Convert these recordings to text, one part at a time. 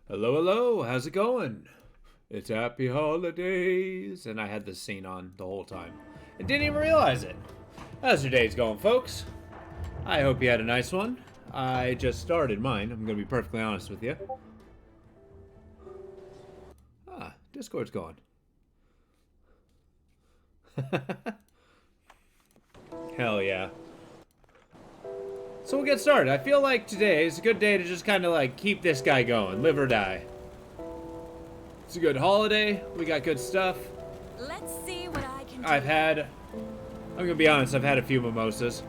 Hello, hello, how's it going? It's happy holidays. And I had this scene on the whole time and didn't even realize it. How's your days going, folks? I hope you had a nice one. I just started mine, I'm gonna be perfectly honest with you. Discord's going. Hell yeah. So we'll get started. I feel like today is a good day to just kind of like keep this guy going, live or die. It's a good holiday. We got good stuff. Let's see what I can do. I'm gonna be honest, I've had a few mimosas.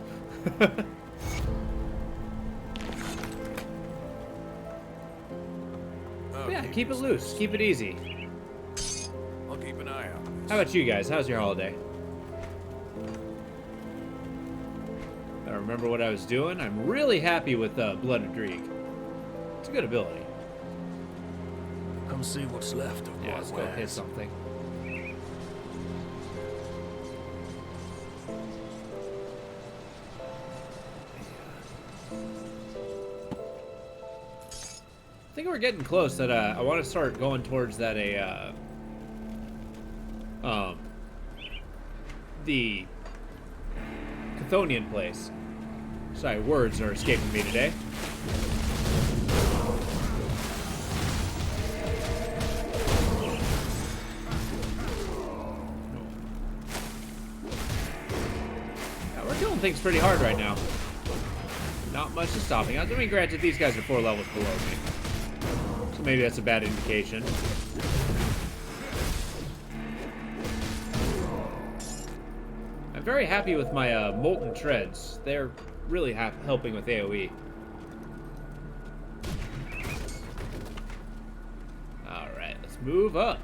Yeah, keep it loose, keep it easy. I'll keep an eye out. How about you guys? How's your holiday? I remember what I was doing. I'm really happy with Blood of Dreeg. It's a good ability. Come see what's left of Yeah, my let's go hit wares. something. I think we're getting close. That I want to start going towards that the Chthonian place. Sorry, words are escaping me today. Yeah, we're doing things pretty hard right now. Not much is stopping us. I mean, granted, these guys are 4 levels below me. So maybe that's a bad indication. I'm very happy with my Molten Treads. They're really helping with AoE. Alright, let's move up.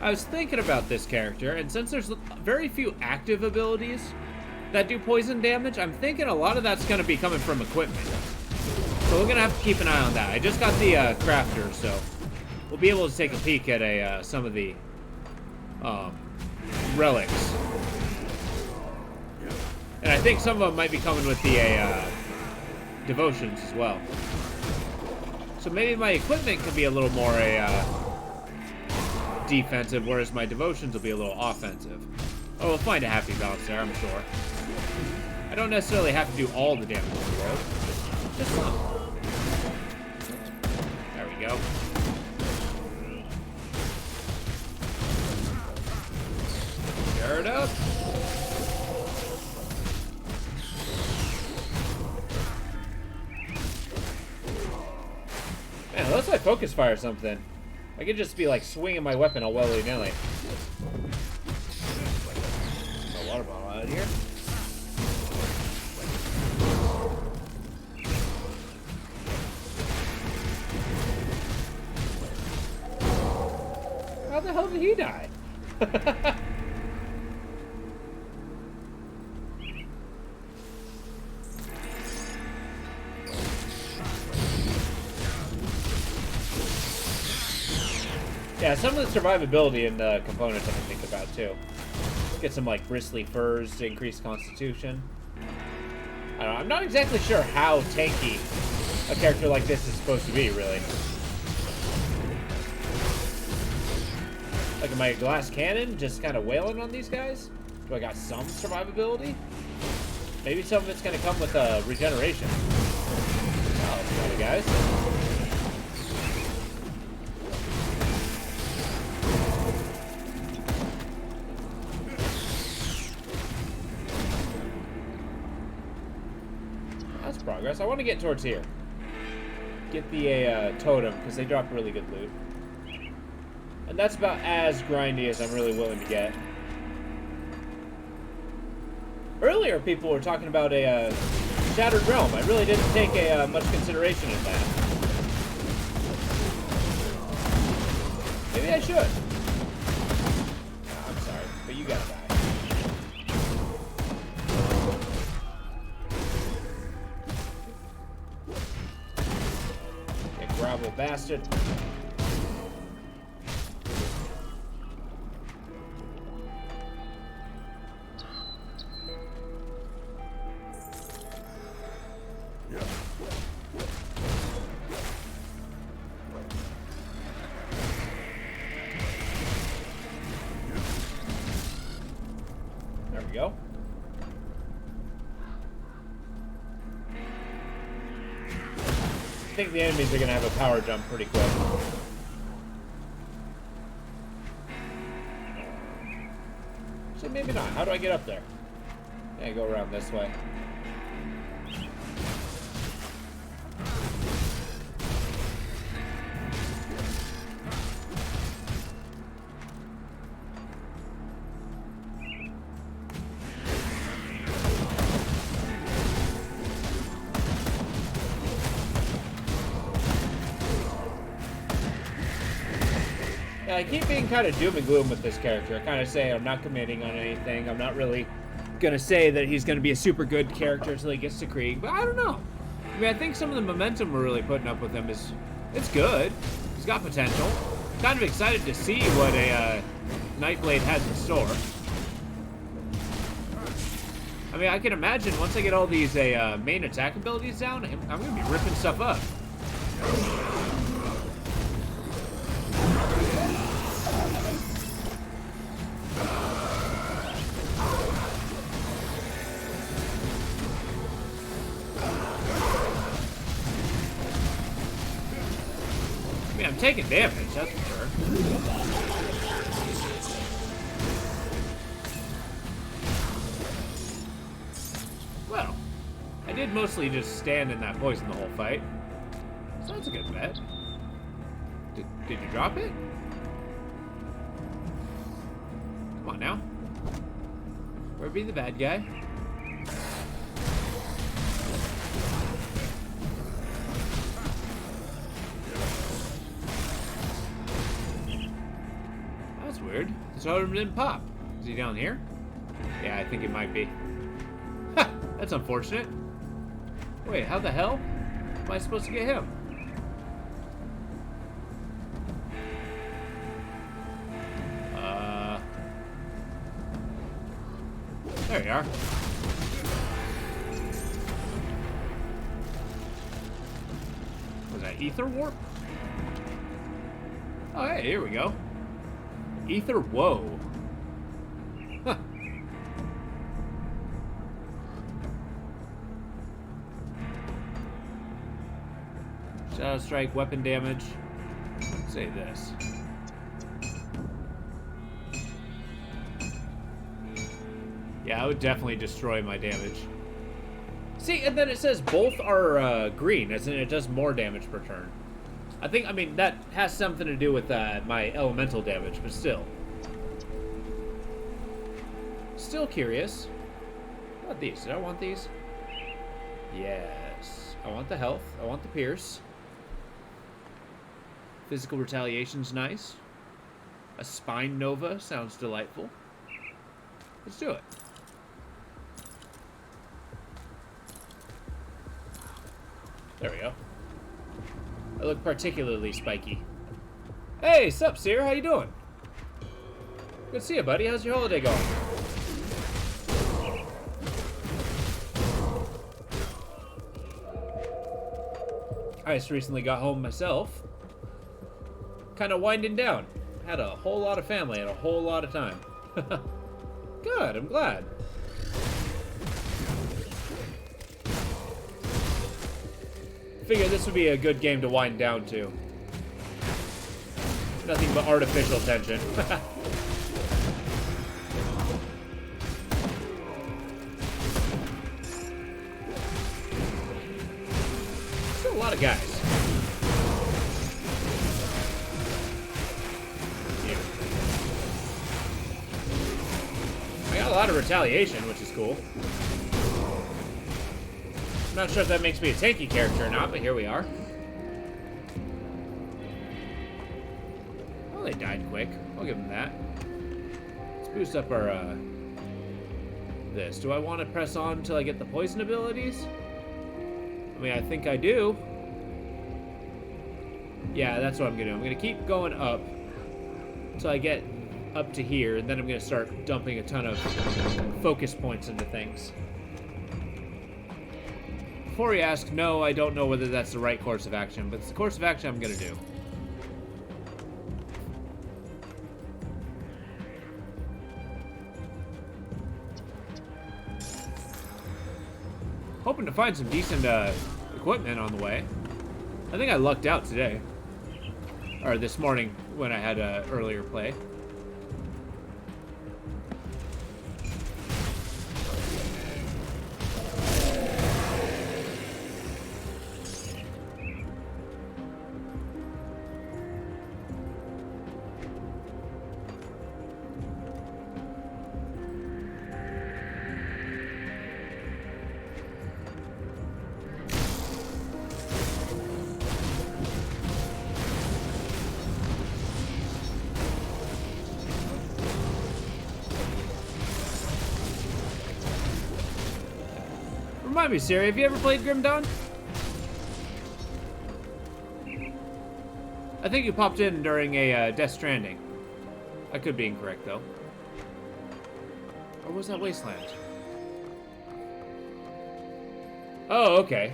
I was thinking about this character, and since there's very few active abilities that do poison damage, I'm thinking a lot of that's going to be coming from equipment. So we're going to have to keep an eye on that. I just got the crafter, so we'll be able to take a peek at some of the relics. And I think some of them might be coming with the devotions as well. So maybe my equipment can be a little more defensive, whereas my devotions will be a little offensive. Oh, we'll find a happy balance there, I'm sure. I don't necessarily have to do all the damage in the world. Just some. There we go. Stir it up. Man, unless I focus fire something, I could just be like swinging my weapon all willy-nilly. A water bottle out of here. How the hell did he die? Yeah, some of the survivability in the components I can think about too. Get some like bristly furs to increase constitution. I don't know, I'm not exactly sure how tanky a character like this is supposed to be, really. Like, am I a glass cannon just kind of wailing on these guys? Do I got some survivability? Maybe some of it's going to come with regeneration. Oh, got it, guys. That's progress. I want to get towards here. Get the totem, because they drop really good loot. And that's about as grindy as I'm really willing to get. Earlier, people were talking about a Shattered Realm. I really didn't take much consideration in that. Maybe I should. Oh, I'm sorry, but you gotta die. You gravel bastard. go. I think the enemies are gonna have a power jump pretty quick. So maybe not. How do I get up there? Yeah, go around this way. I keep being kind of doom and gloom with this character. I kind of say I'm not committing on anything. I'm not really gonna say that he's gonna be a super good character until he gets to Krieg, but I don't know. I mean, I think some of the momentum we're really putting up with him it's good. He's got potential. Kind of excited to see what a Nightblade has in store. I mean, I can imagine once I get all these main attack abilities down, I'm gonna be ripping stuff up. I'm taking damage, that's for sure. Well, I did mostly just stand in that poison the whole fight. So that's a good bet. Did you drop it? Come on now. Where be the bad guy? Weird. The totem didn't pop. Is he down here? Yeah, I think it might be. Ha! That's unfortunate. Wait, how the hell am I supposed to get him? There you are. Was that ether warp? Oh, hey, here we go. Ether, whoa. Huh. Shadow strike, weapon damage. Say this. Yeah, I would definitely destroy my damage. See, and then it says both are green, as in it does more damage per turn. I mean, that has something to do with my elemental damage, but still. Still curious. What about these? Did I want these? Yes. I want the health. I want the pierce. Physical retaliation's nice. A spine nova sounds delightful. Let's do it. There we go. I look particularly spiky. Hey, sup, Seer? How you doing? Good to see you, buddy. How's your holiday going? I just recently got home myself. Kind of winding down. Had a whole lot of family and a whole lot of time. Good, I'm glad. Figured this would be a good game to wind down to. Nothing but artificial tension. Still a lot of guys. Here. I got a lot of retaliation, which is cool. I'm not sure if that makes me a tanky character or not, but here we are. Well, they died quick. I'll give them that. Let's boost up our, this. Do I want to press on until I get the poison abilities? I mean, I think I do. Yeah, that's what I'm going to do. I'm going to keep going up until I get up to here, and then I'm going to start dumping a ton of focus points into things. Before you ask, no, I don't know whether that's the right course of action, but it's the course of action I'm gonna do. Hoping to find some decent equipment on the way. I think I lucked out today. Or this morning when I had an earlier play. Remind me, Siri, have you ever played Grim Dawn? I think you popped in during a Death Stranding. I could be incorrect, though. Or was that Wasteland? Oh, okay.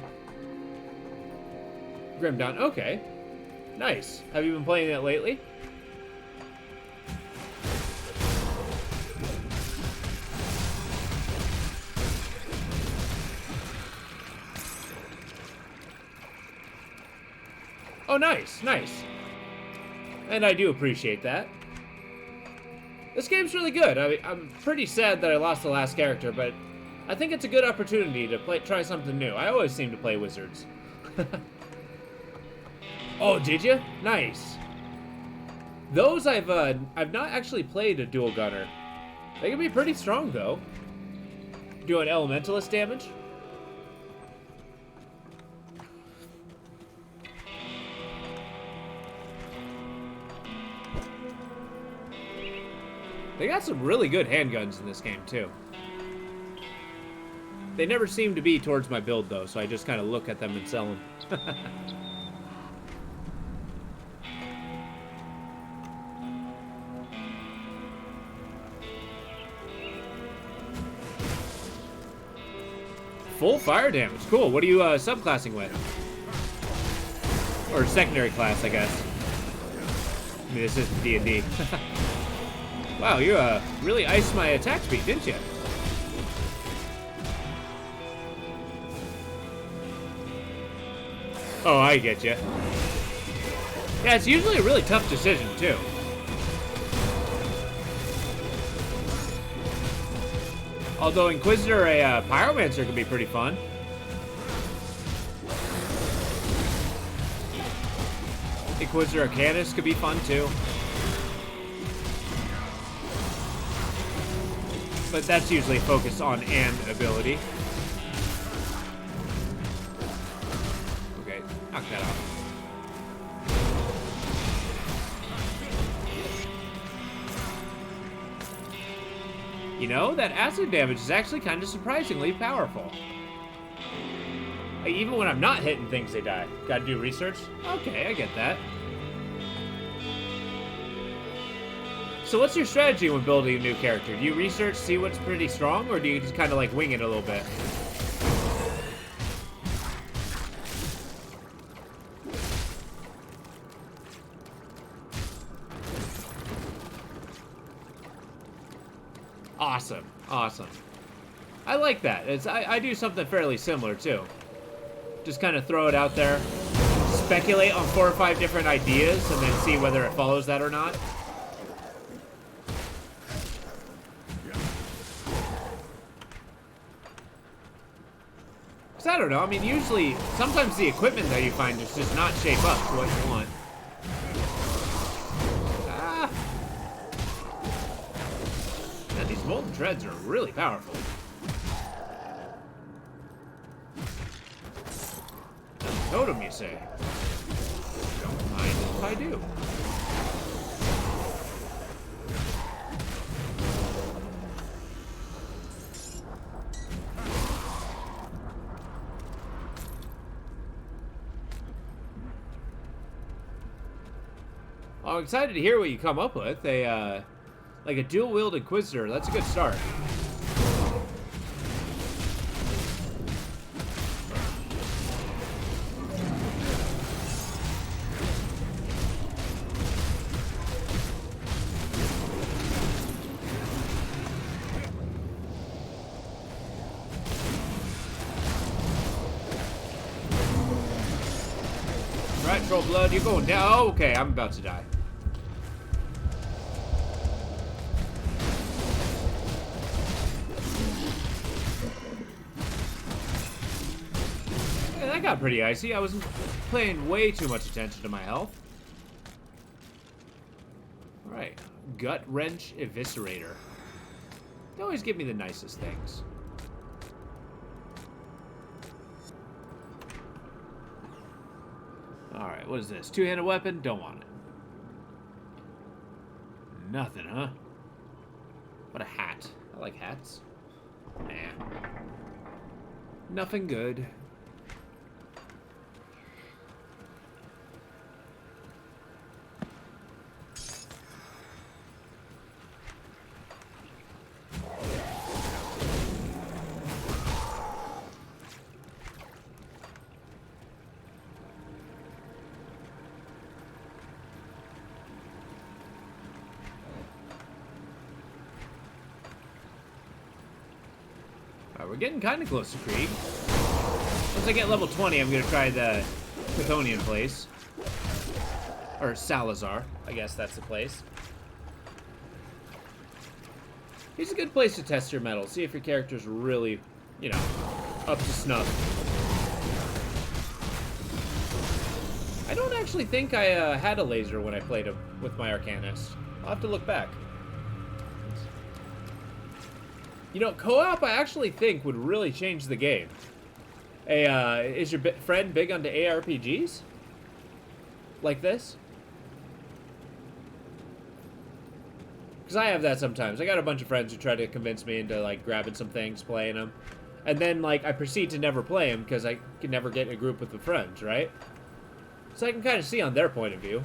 Grim Dawn, okay. Nice. Have you been playing it lately? Oh, nice, nice. And I do appreciate that. This game's really good. I'm pretty sad that I lost the last character, but I think it's a good opportunity to try something new. I always seem to play wizards. Oh, did you? Nice. Those I've not actually played a dual gunner. They can be pretty strong though. Doing elementalist damage. They got some really good handguns in this game, too. They never seem to be towards my build, though, so I just kind of look at them and sell them. Full fire damage. Cool. What are you subclassing with? Or secondary class, I guess. I mean, this isn't D&D. Wow, you really iced my attack speed, didn't you? Oh, I get you. Yeah, it's usually a really tough decision, too. Although Inquisitor, a Pyromancer could be pretty fun. Inquisitor Arcanist could be fun, too. But that's usually focused on an ability. Okay, knock that off. You know, that acid damage is actually kind of surprisingly powerful. Like, even when I'm not hitting things, they die. Gotta do research? Okay, I get that. So what's your strategy when building a new character? Do you research, see what's pretty strong, or do you just kind of like wing it a little bit? Awesome, awesome. I like that. I do something fairly similar too. Just kind of throw it out there, speculate on 4 or 5 different ideas, and then see whether it follows that or not. I don't know. I mean, usually, sometimes the equipment that you find does just not shape up to what you want. Ah! Man, these molten treads are really powerful. Totem, you say? Don't mind if I do. I'm excited to hear what you come up with. Like a dual-wield Inquisitor. That's a good start. Alright, Troll Blood, you're going down. Oh, okay, I'm about to die. Yeah, that got pretty icy. I was paying way too much attention to my health. Alright, Gut Wrench Eviscerator. They always give me the nicest things. Alright, what is this? Two-handed weapon? Don't want it. Nothing, huh? What a hat. I like hats. Nah. Nothing good. We're getting kind of close to Krieg. Once I get level 20, I'm going to try the Chthonian place. Or Salazar. I guess that's the place. He's a good place to test your metal. See if your character's really, you know, up to snuff. I don't actually think I had a laser when I played him with my Arcanist. I'll have to look back. You know, co-op I actually think would really change the game. Hey, is your friend big onto ARPGs? Like this? Because I have that sometimes. I got a bunch of friends who try to convince me into, like, grabbing some things, playing them. And then, like, I proceed to never play them because I can never get in a group with the friends, right? So I can kind of see on their point of view.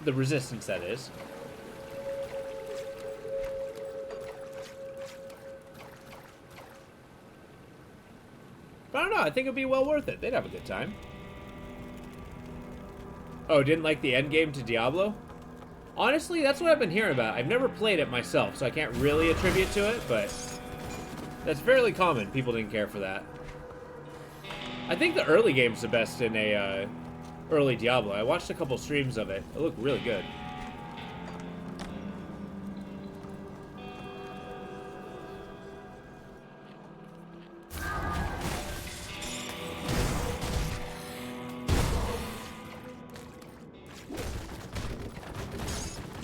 The resistance, that is. But I don't know, I think it'd be well worth it. They'd have a good time. Oh, didn't like the end game to Diablo? Honestly, that's what I've been hearing about. I've never played it myself, so I can't really attribute to it, but that's fairly common. People didn't care for that. I think the early game's the best in a early Diablo. I watched a couple streams of it. It looked really good.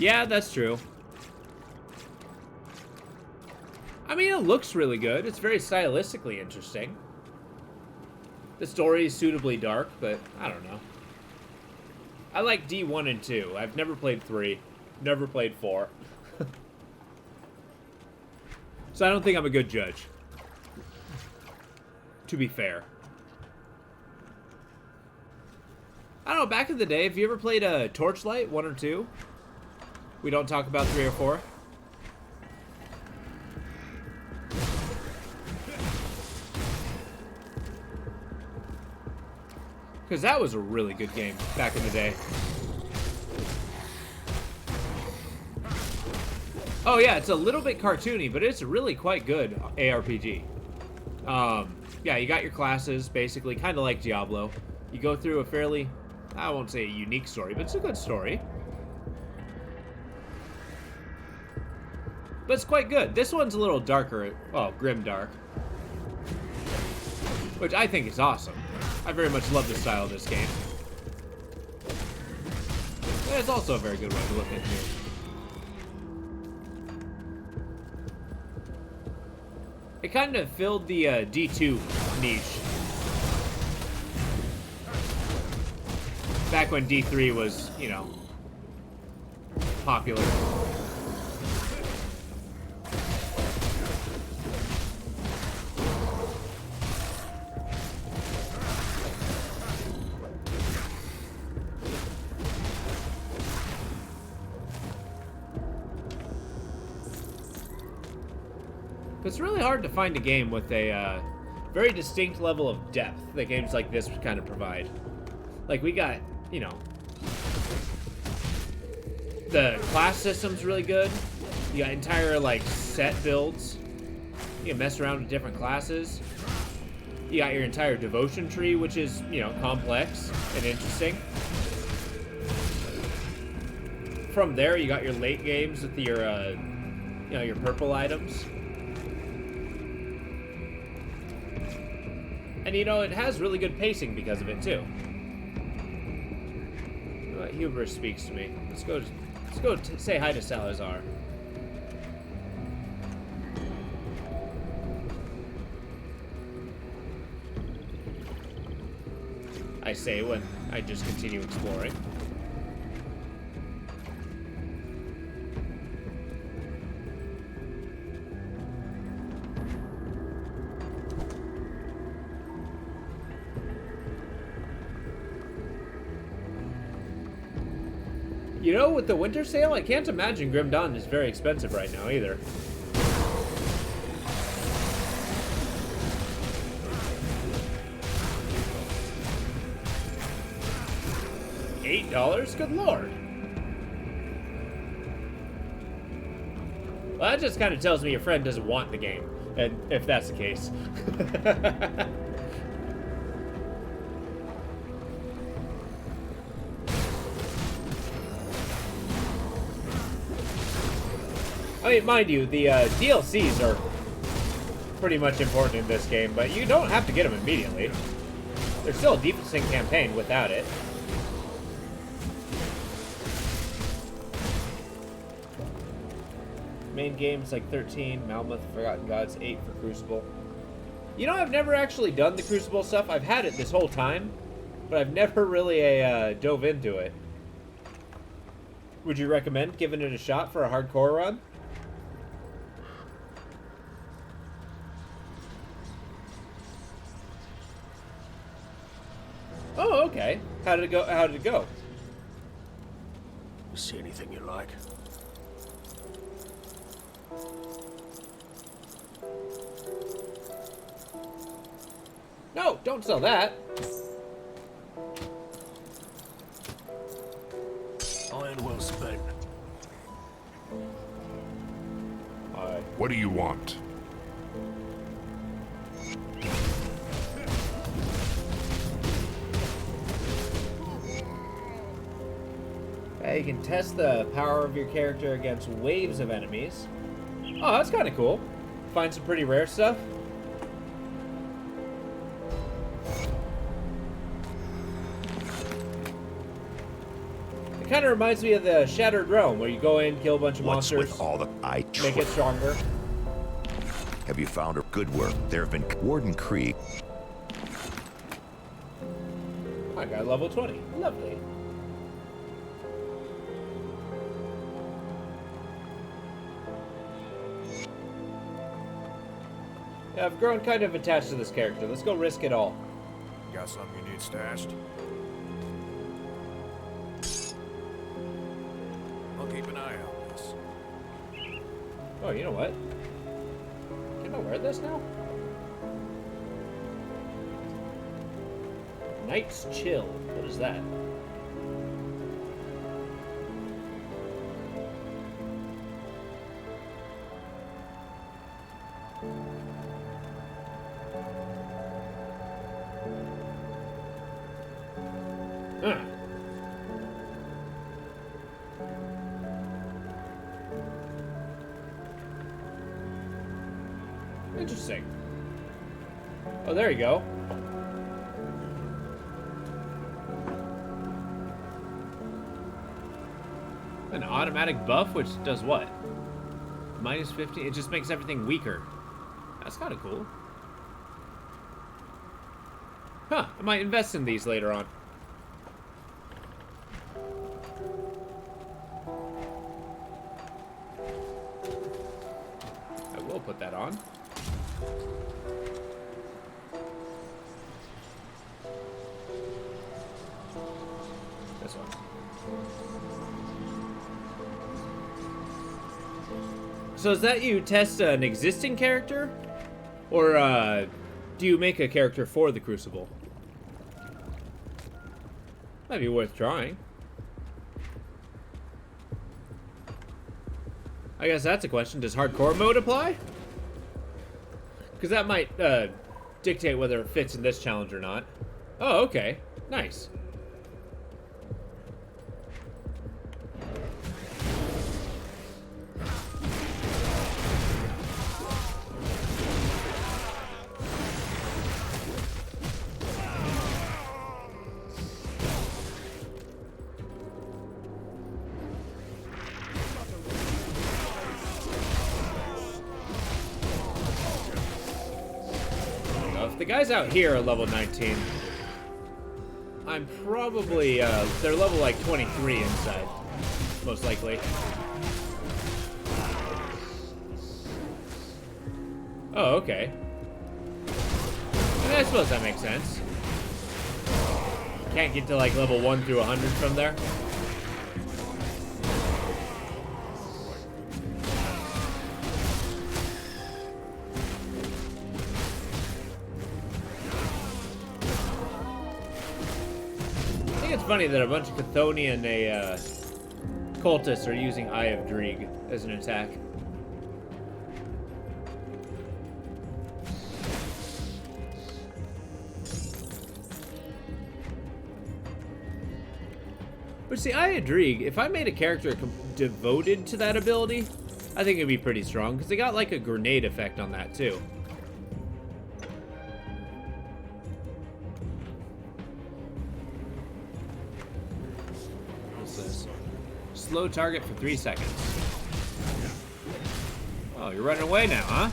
Yeah, that's true. I mean, it looks really good. It's very stylistically interesting. The story is suitably dark, but I don't know. I like D1 and 2. I've never played 3. Never played 4. So I don't think I'm a good judge. To be fair. I don't know, back in the day, have you ever played Torchlight 1 or 2? We don't talk about 3 or 4. Because that was a really good game back in the day. Oh yeah, it's a little bit cartoony, but it's really quite good ARPG. Yeah, you got your classes, basically, kind of like Diablo. You go through a fairly, I won't say a unique story, but it's a good story. But it's quite good. This one's a little darker. Oh, grim dark. Which I think is awesome. I very much love the style of this game. But it's also a very good way to look at here. It kind of filled the D2 niche. Back when D3 was, you know, popular. It's really hard to find a game with a very distinct level of depth that games like this kind of provide. Like, we got, you know, the class system's really good. You got entire, like, set builds. You can mess around with different classes. You got your entire devotion tree, which is, you know, complex and interesting. from there, you got your late games with your, you know, your purple items. And, you know, it has really good pacing because of it, too. Hubris speaks to me. Let's go say hi to Salazar. I say when I just continue exploring. You know, with the winter sale, I can't imagine Grim Dawn is very expensive right now either. $8? Good lord. Well, that just kind of tells me your friend doesn't want the game, and if that's the case. I mean, mind you, the DLCs are pretty much important in this game, but you don't have to get them immediately. There's still a decent campaign without it. Main games like 13, Malmuth, Forgotten Gods, 8 for Crucible. You know, I've never actually done the Crucible stuff. I've had it this whole time, but I've never really dove into it. Would you recommend giving it a shot for a hardcore run? Oh, okay. How did it go? How did it go? You see anything you like? No, don't sell that. Iron well spent. What do you want? You can test the power of your character against waves of enemies. Oh, that's kind of cool. Find some pretty rare stuff. It kind of reminds me of the Shattered Realm, where you go in, kill a bunch of What's monsters, with all the make it stronger. Have you found her? Good work. There have been Warden Creek. I got level 20. Lovely. Yeah, I've grown kind of attached to this character. Let's go risk it all. Got something you need stashed? I'll keep an eye on this. Oh, you know what? Can I wear this now? Night's Chill. What is that? Huh. Interesting. Oh, there you go. An automatic buff, which does what? Minus 15? It just makes everything weaker. That's kind of cool. Huh, I might invest in these later on. I will put that on. This one. So is that you test an existing character? Or do you make a character for the Crucible? Might be worth trying. I guess that's a question. Does hardcore mode apply? Because that might dictate whether it fits in this challenge or not. Oh, okay. Nice. the guys out here are level 19. I'm probably, they're level like 23 inside. Most likely. Oh, okay. I suppose that makes sense. Can't get to like level 1 through 100 from there. I think it's funny that a bunch of Chthonian cultists are using Eye of Dreeg as an attack. But see, Eye of Dreeg, if I made a character devoted to that ability, I think it'd be pretty strong, because they got like a grenade effect on that too. What's this? Slow target for 3 seconds. Oh, you're running away now, huh?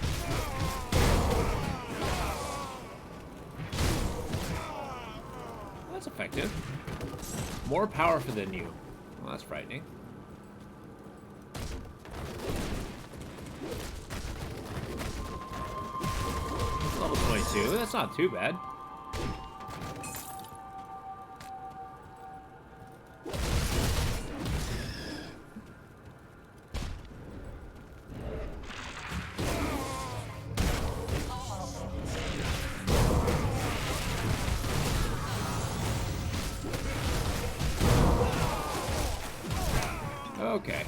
That's effective. More powerful than you. Well, that's frightening. Level 22. That's not too bad. Okay.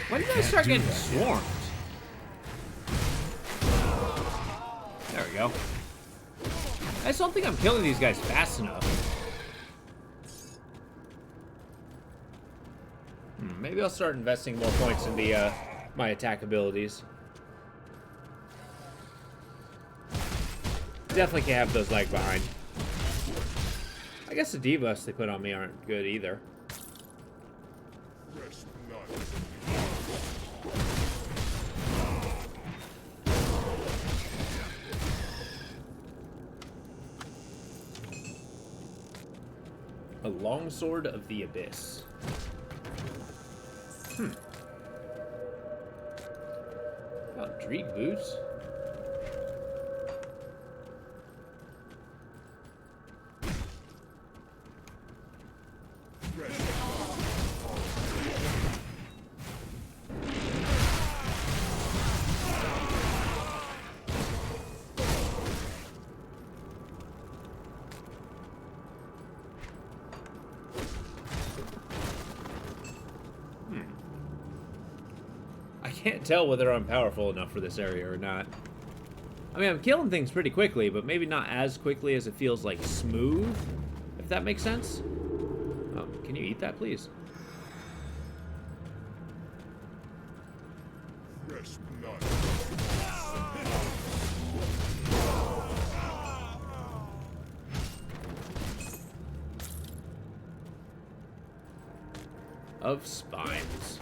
When did I start getting swarmed? There we go. I just don't think I'm killing these guys fast enough. Maybe I'll start investing more points in the my attack abilities. Definitely can't have those lag behind. I guess the debuffs they put on me aren't good either. A longsword of the abyss. Got Dreeg boots. I can't tell whether I'm powerful enough for this area or not. I mean, I'm killing things pretty quickly, but maybe not as quickly as it feels like smooth, if that makes sense. Oh, can you eat that, please? Of spines.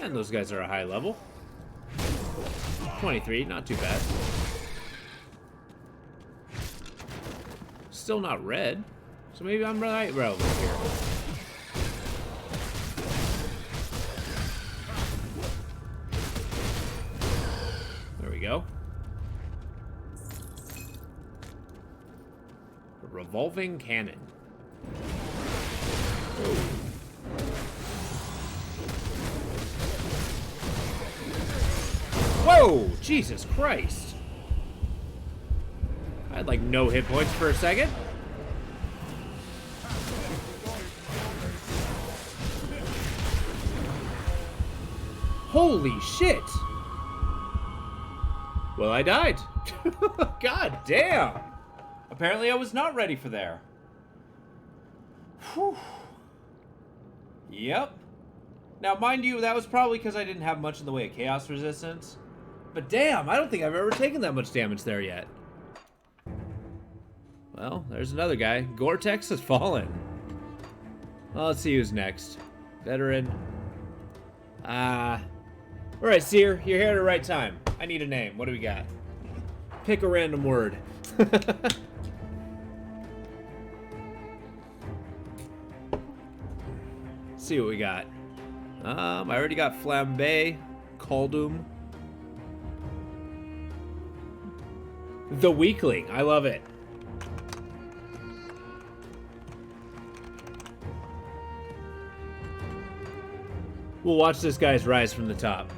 And those guys are a high level. 23, not too bad. Still not red, so maybe I'm right relevant here. There we go. A revolving cannon. Ooh. Whoa! Jesus Christ! I had like no hit points for a second. Holy shit! Well, I died. God damn! Apparently I was not ready for there. Whew. Yep. Now, mind you, that was probably because I didn't have much in the way of chaos resistance. But damn, I don't think I've ever taken that much damage there yet. Well, there's another guy. Gore-Tex has fallen. Well, let's see who's next. Veteran. Alright, Seer, you're here at the right time. I need a name. What do we got? Pick a random word. See what we got. I already got Flambe, Khaldum. The Weakling. I love it. We'll watch this guy's rise from the top.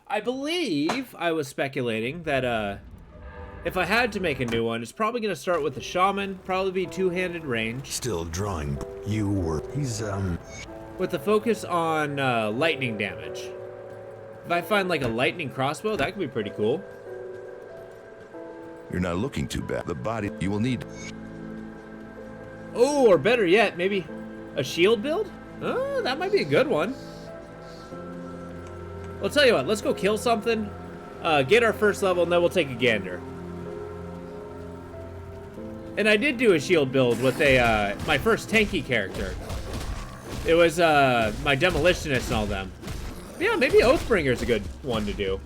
I believe I was speculating that if I had to make a new one, it's probably going to start with the Shaman, probably be two-handed range. Still drawing. He's, With the focus on lightning damage. If I find like a lightning crossbow, that could be pretty cool. You're not looking too bad. The body you will need. Oh, or better yet, maybe a shield build? Oh, that might be a good one. Well, tell you what, let's go kill something, get our first level, and then we'll take a gander. And I did do a shield build with a my first tanky character. It was my demolitionist and all them. But yeah, maybe Oathbringer's a good one to do.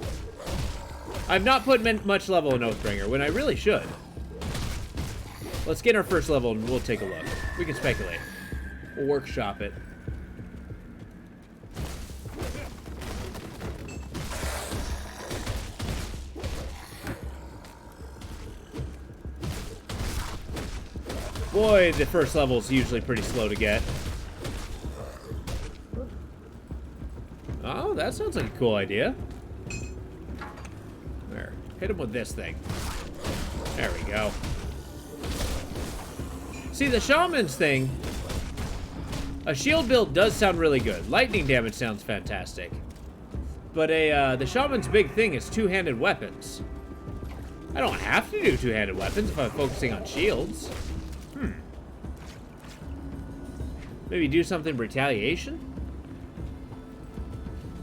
I've not put much level in Oathbringer when I really should. Let's get our first level and we'll take a look. We can speculate. We'll workshop it. Boy, the first level is usually pretty slow to get. Oh, that sounds like a cool idea. There, hit him with this thing. There we go. See, the Shaman's thing, a shield build does sound really good. Lightning damage sounds fantastic. But the Shaman's big thing is two-handed weapons. I don't have to do two-handed weapons if I'm focusing on shields. Maybe do something retaliation?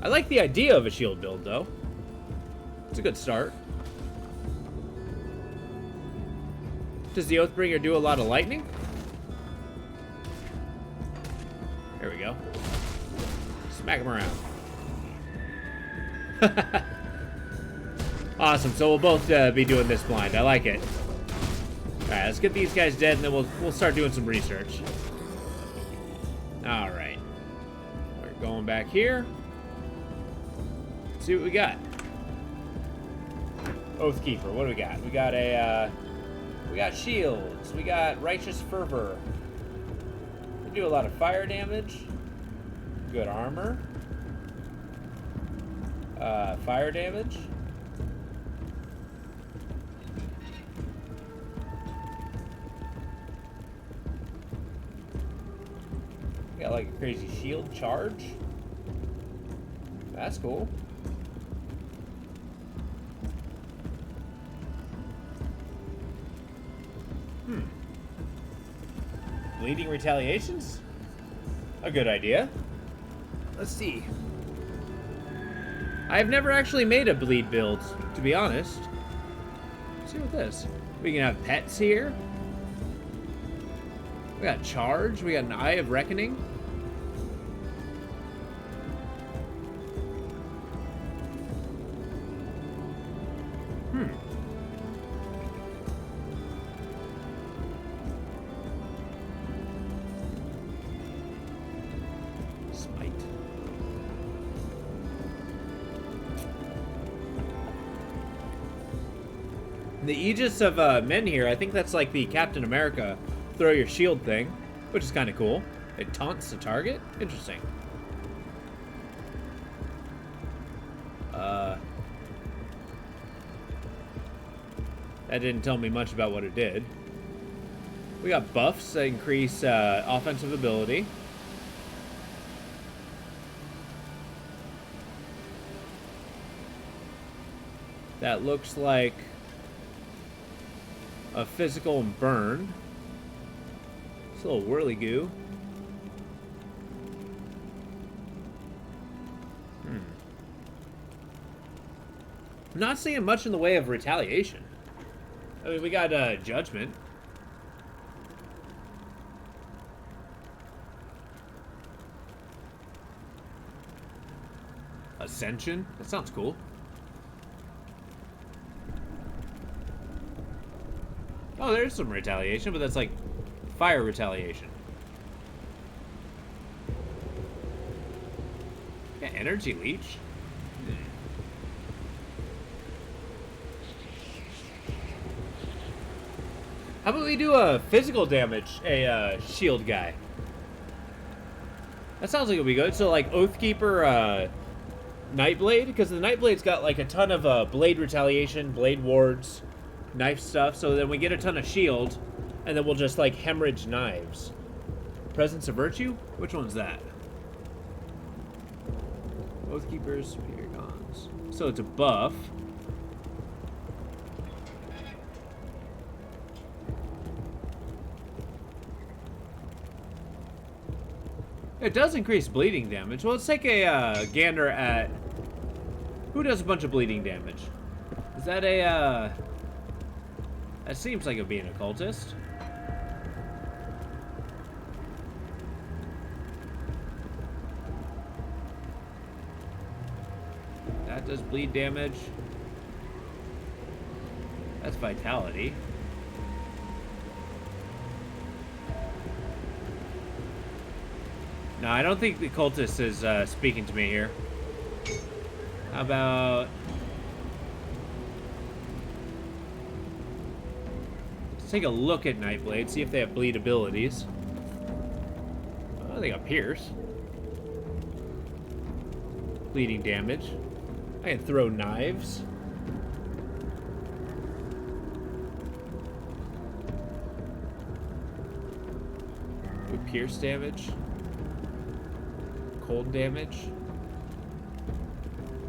I like the idea of a shield build, though. It's a good start. Does the Oathbringer do a lot of lightning? There we go. Smack him around. Awesome, so we'll both be doing this blind. I like it. Alright, let's get these guys dead, and then we'll start doing some research. Alright. We're going back here. Let's see what we got. Oathkeeper, what do we got? We got we got shields. We got righteous fervor. We do a lot of fire damage. Good armor. Fire damage. Got like a crazy shield charge. That's cool. Bleeding retaliations? A good idea. Let's see. I've never actually made a bleed build, to be honest. Let's see what this. We can have pets here. We got charge. We got an Eye of Reckoning. Smite. The Aegis of Men here, I think that's like the Captain America throw your shield thing, which is kind of cool. It taunts the target? Interesting. That didn't tell me much about what it did. We got buffs that increase offensive ability. That looks like a physical burn. It's a little whirly-goo. I'm not seeing much in the way of retaliation. I mean, we got Judgment. Ascension? That sounds cool. Oh, there's some retaliation, but that's like fire retaliation. Yeah, energy leech. How about we do a physical damage, a shield guy? That sounds like it'll be good. So like Oathkeeper, Nightblade, because the Nightblade's got like a ton of blade retaliation, blade wards, knife stuff. So then we get a ton of shield, and then we'll just like hemorrhage knives. Presence of Virtue? Which one's that? Oathkeepers, Superior Cons. So it's a buff. It does increase bleeding damage. Well, let's take a gander at who does a bunch of bleeding damage. Is that a that seems like it'd be an occultist. That does bleed damage. That's vitality. No, I don't think the cultist is speaking to me here. How about... let's take a look at Nightblade, see if they have bleed abilities. Oh, they got Pierce. Bleeding damage. I can throw knives. With Pierce damage. Cold damage.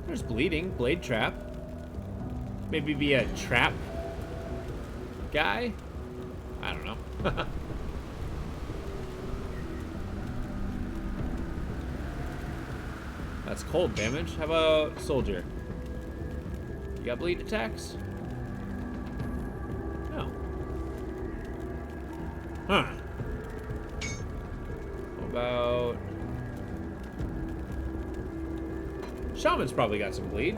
There's bleeding. Blade trap. Maybe be a trap guy? I don't know. That's cold damage. How about soldier? You got bleed attacks? No. Huh. How about... Shaman's probably got some bleed.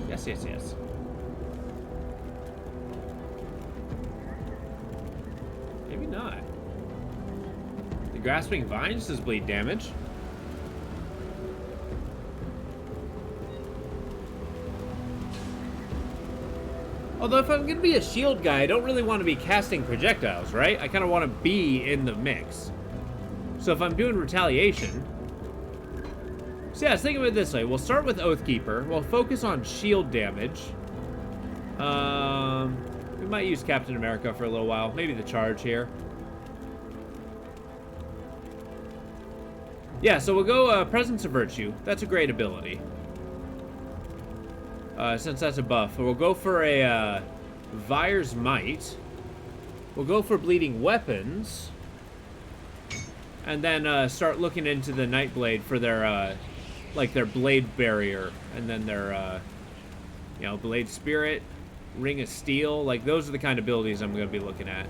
Yes, yes, yes. Maybe not. The Grasping Vines does bleed damage. Although if I'm going to be a shield guy, I don't really want to be casting projectiles, right? I kind of want to be in the mix. So if I'm doing retaliation... So yeah, let's think of it this way. We'll start with Oathkeeper. We'll focus on shield damage. We might use Captain America for a little while. Maybe the charge here. Yeah, so we'll go Presence of Virtue. That's a great ability. Since that's a buff. We'll go for a Vire's Might. We'll go for Bleeding Weapons. And then start looking into the Nightblade for their, like their Blade Barrier. And then their, you know, Blade Spirit, Ring of Steel. Like, those are the kind of abilities I'm going to be looking at.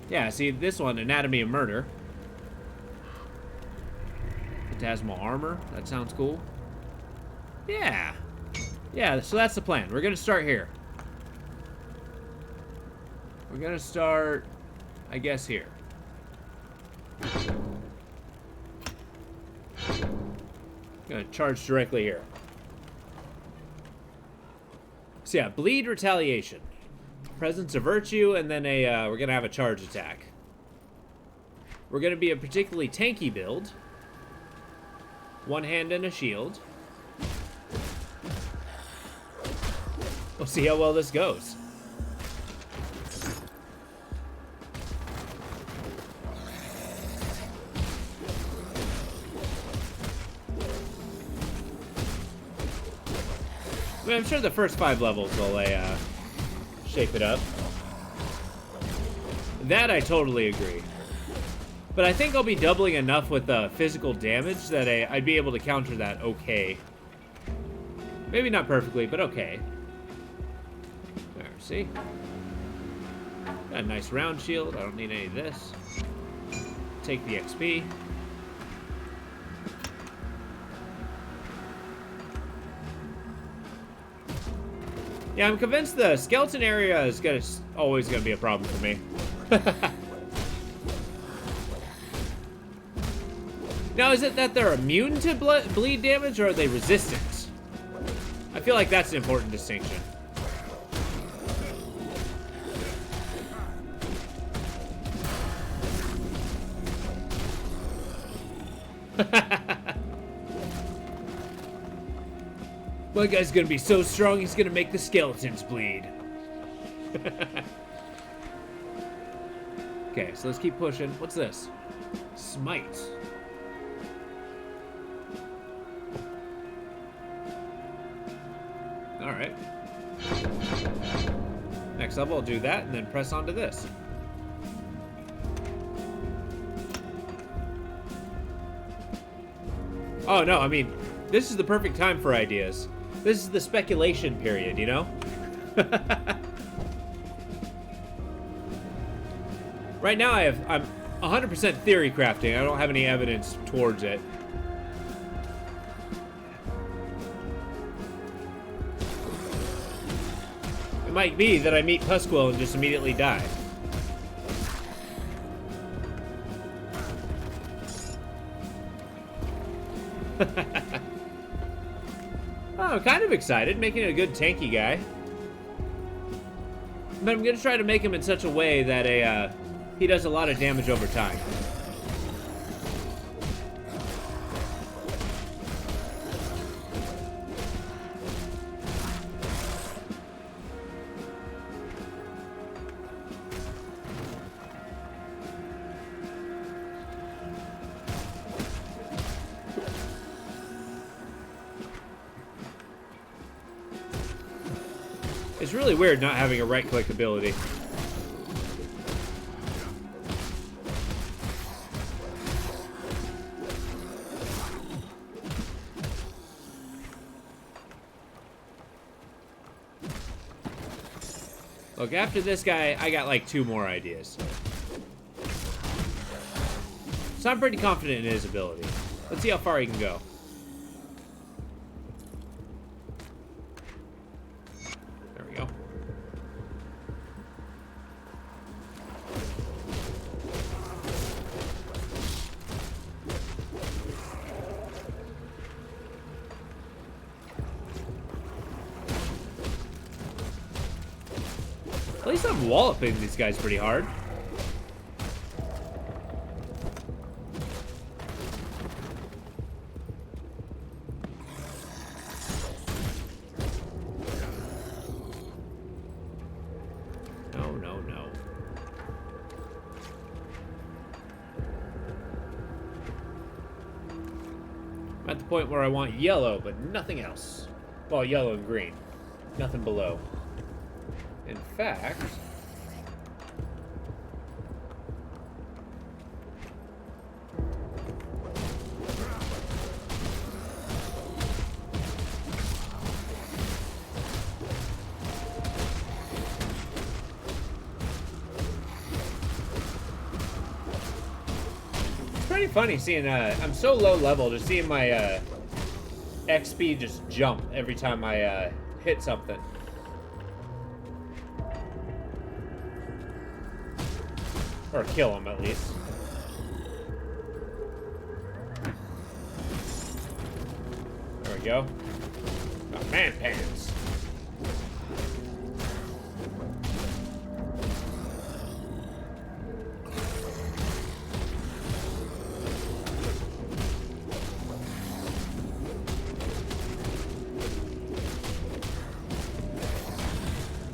Yeah, see, this one, Anatomy of Murder. Phantasmal Armor. That sounds cool. Yeah. Yeah, so that's the plan. We're going to start here. We're going to start, I guess, here. Gonna charge directly here. So yeah, bleed retaliation, presence of virtue, and then a we're gonna have a charge attack. We're gonna be a particularly tanky build. One hand and a shield. We'll see how well this goes. I mean, I'm sure the first 5 levels will shape it up. That I totally agree. But I think I'll be doubling enough with physical damage that I'd be able to counter that okay. Maybe not perfectly, but okay. There, see? Got a nice round shield. I don't need any of this. Take the XP. Yeah, I'm convinced the skeleton area is always gonna be a problem for me. Now, is it that they're immune to bleed damage, or are they resistant? I feel like that's an important distinction. My guy's gonna be so strong, he's gonna make the skeletons bleed. Okay, so let's keep pushing. What's this? Smite. Alright. Next level, I'll do that, and then press onto this. Oh, no, I mean, this is the perfect time for ideas. This is the speculation period, you know? Right now, I'm 100% theory crafting. I don't have any evidence towards it. It might be that I meet Tuskwell and just immediately die. Oh, I'm kind of excited, making it a good tanky guy. But I'm gonna try to make him in such a way that he does a lot of damage over time. It's really weird not having a right-click ability. Look, after this guy, I got like 2 more ideas. So I'm pretty confident in his ability. Let's see how far he can go. There we go. At least I'm walloping these guys pretty hard. No, no, no. I'm at the point where I want yellow, but nothing else. Well, yellow and green. Nothing below. In fact... it's pretty funny seeing, I'm so low level, just seeing my, XP just jump every time I, hit something. Or kill him, at least. There we go. Got man pants.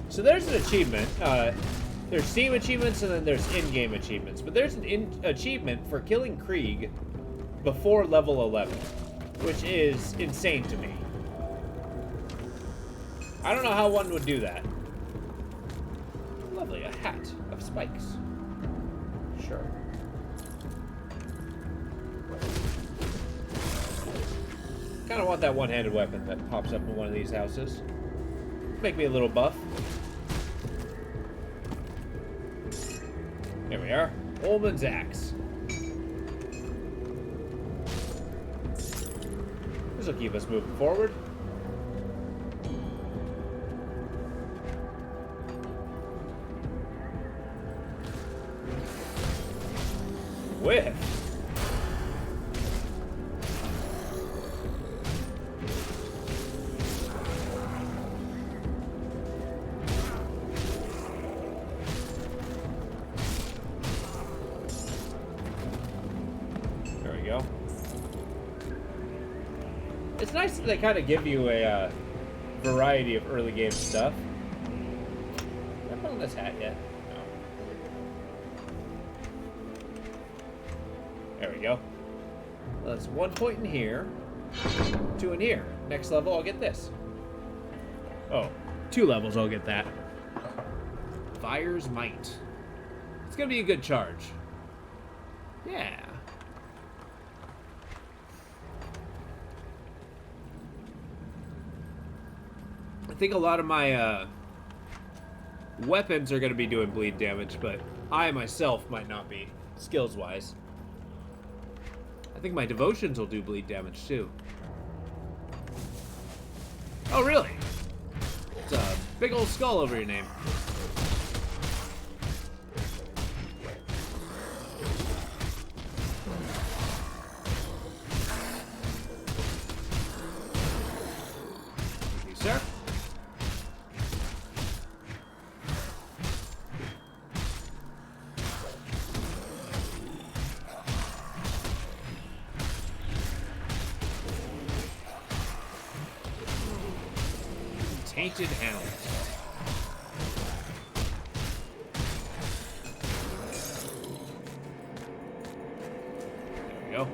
So there's an achievement. There's Steam achievements and then there's in-game achievements. But there's an achievement for killing Krieg before level 11, which is insane to me. I don't know how one would do that. Lovely, a hat of spikes. Sure. Kind of want that one-handed weapon that pops up in one of these houses. Make me a little buff. Here we are. Ullman's axe. This will keep us moving forward. Whiff. There we go. It's nice that they kind of give you a variety of early game stuff. Have I put on this hat yet? No. There we go. Well, that's 1 point in here, 2 in here. Next level, I'll get this. Oh, 2 levels, I'll get that. Fire's Might. It's gonna be a good charge. Yeah. I think a lot of my weapons are going to be doing bleed damage, but I myself might not be, skills-wise. I think my devotions will do bleed damage, too. Oh, really? It's a big old skull over your name. Thank you, sir. Tainted Hound. There we go.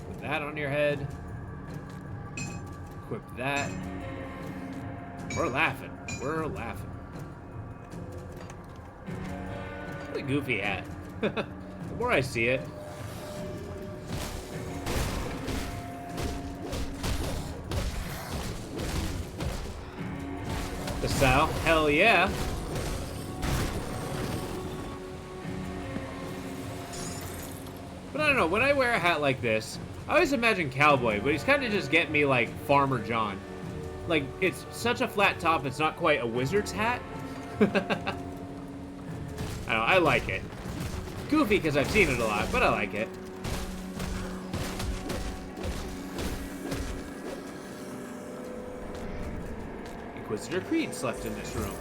Put that on your head. Equip that. We're laughing. We're laughing. What a goofy hat. The more I see it. The style, hell yeah. But I don't know, when I wear a hat like this, I always imagine cowboy, but he's kind of just getting me like Farmer John. Like, it's such a flat top, it's not quite a wizard's hat. I don't know, I like it. Goofy because I've seen it a lot, but I like it. Inquisitor Creed slept in this room.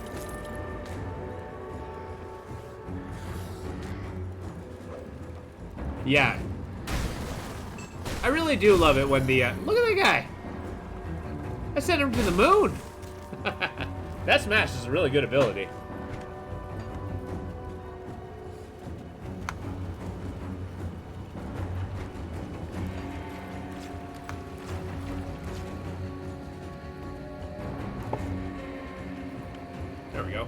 Yeah. I really do love it when the, look at that guy! I sent him to the moon! That smash is a really good ability. There we go.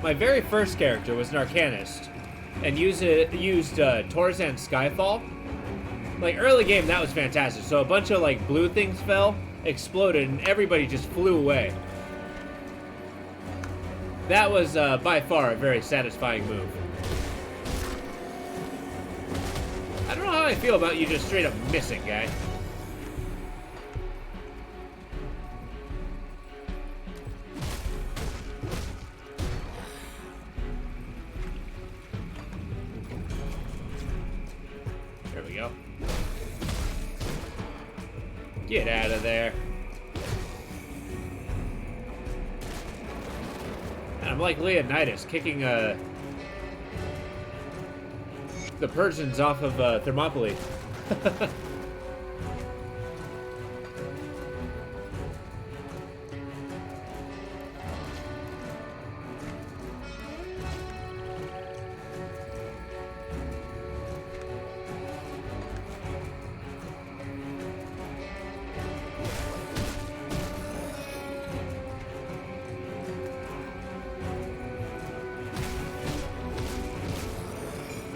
My very first character was an Arcanist, and used Torzan Skyfall. Like, early game, that was fantastic. So a bunch of, like, blue things fell, exploded, and everybody just flew away. That was, by far, a very satisfying move. I don't know how I feel about you just straight up missing, guy. There we go. Get out of there. I'm like Leonidas, kicking the Persians off of Thermopylae.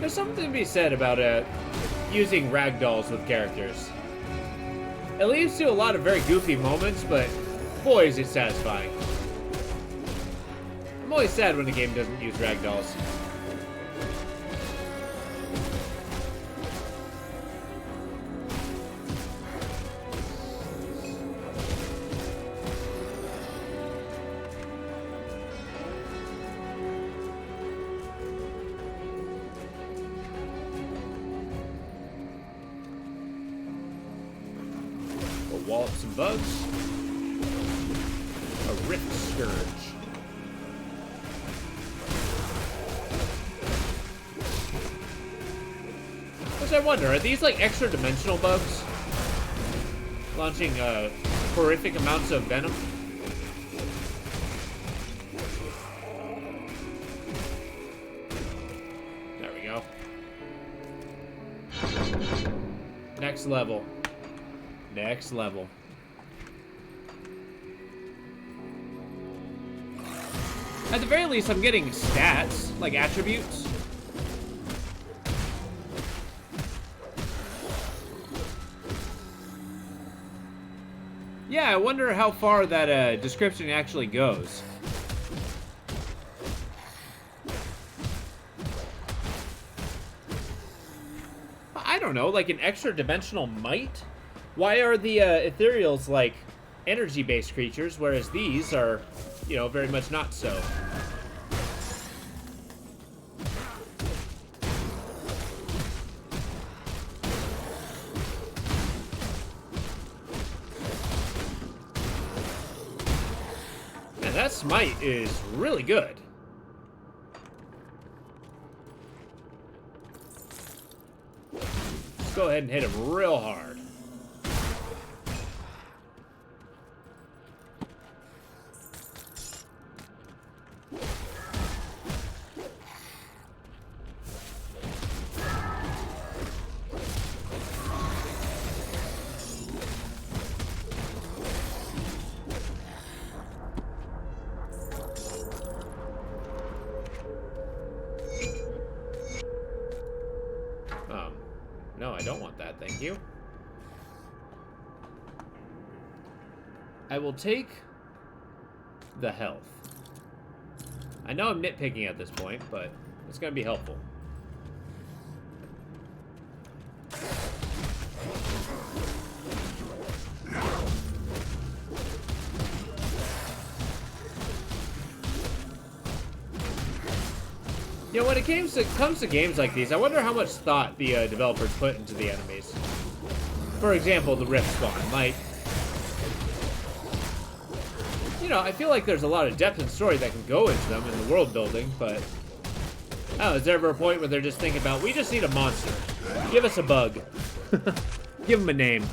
There's something to be said about using ragdolls with characters. It leads to a lot of very goofy moments, but boy is it satisfying. I'm always sad when a game doesn't use ragdolls. Wallop some bugs. A Rift Scourge. Which I wonder, are these like extra dimensional bugs? Launching horrific amounts of venom? There we go. Next level. Next level. At the very least, I'm getting stats, like attributes. Yeah, I wonder how far that description actually goes. I don't know, like an extra dimensional might? Why are the ethereals like energy-based creatures, whereas these are, you know, very much not so? Man, that smite is really good. Let's go ahead and hit him real hard. No, I don't want that, thank you. I will take the health. I know I'm nitpicking at this point, but it's going to be helpful. You know, when it comes to games like these, I wonder how much thought the developers put into the enemies. For example, the Rift Spawn. Like, you know, I feel like there's a lot of depth and story that can go into them in the world building, but oh, is there ever a point where they're just thinking about, we just need a monster. Give us a bug. Give them a name.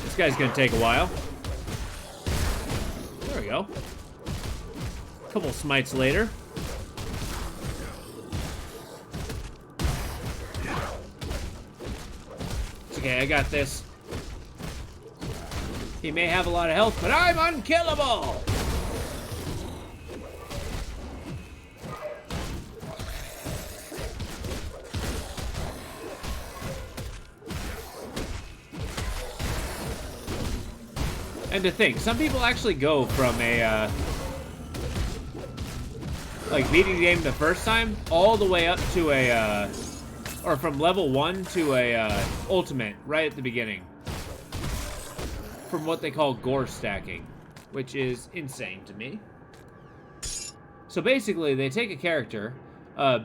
This guy's gonna take a while. There we go. A couple smites later. It's okay, I got this. He may have a lot of health, but I'm unkillable! And to think, some people actually go from a, like, beating the game the first time, all the way up to a, or from level 1 to a, ultimate, right at the beginning. From what they call gore stacking, which is insane to me. So basically, they take a character,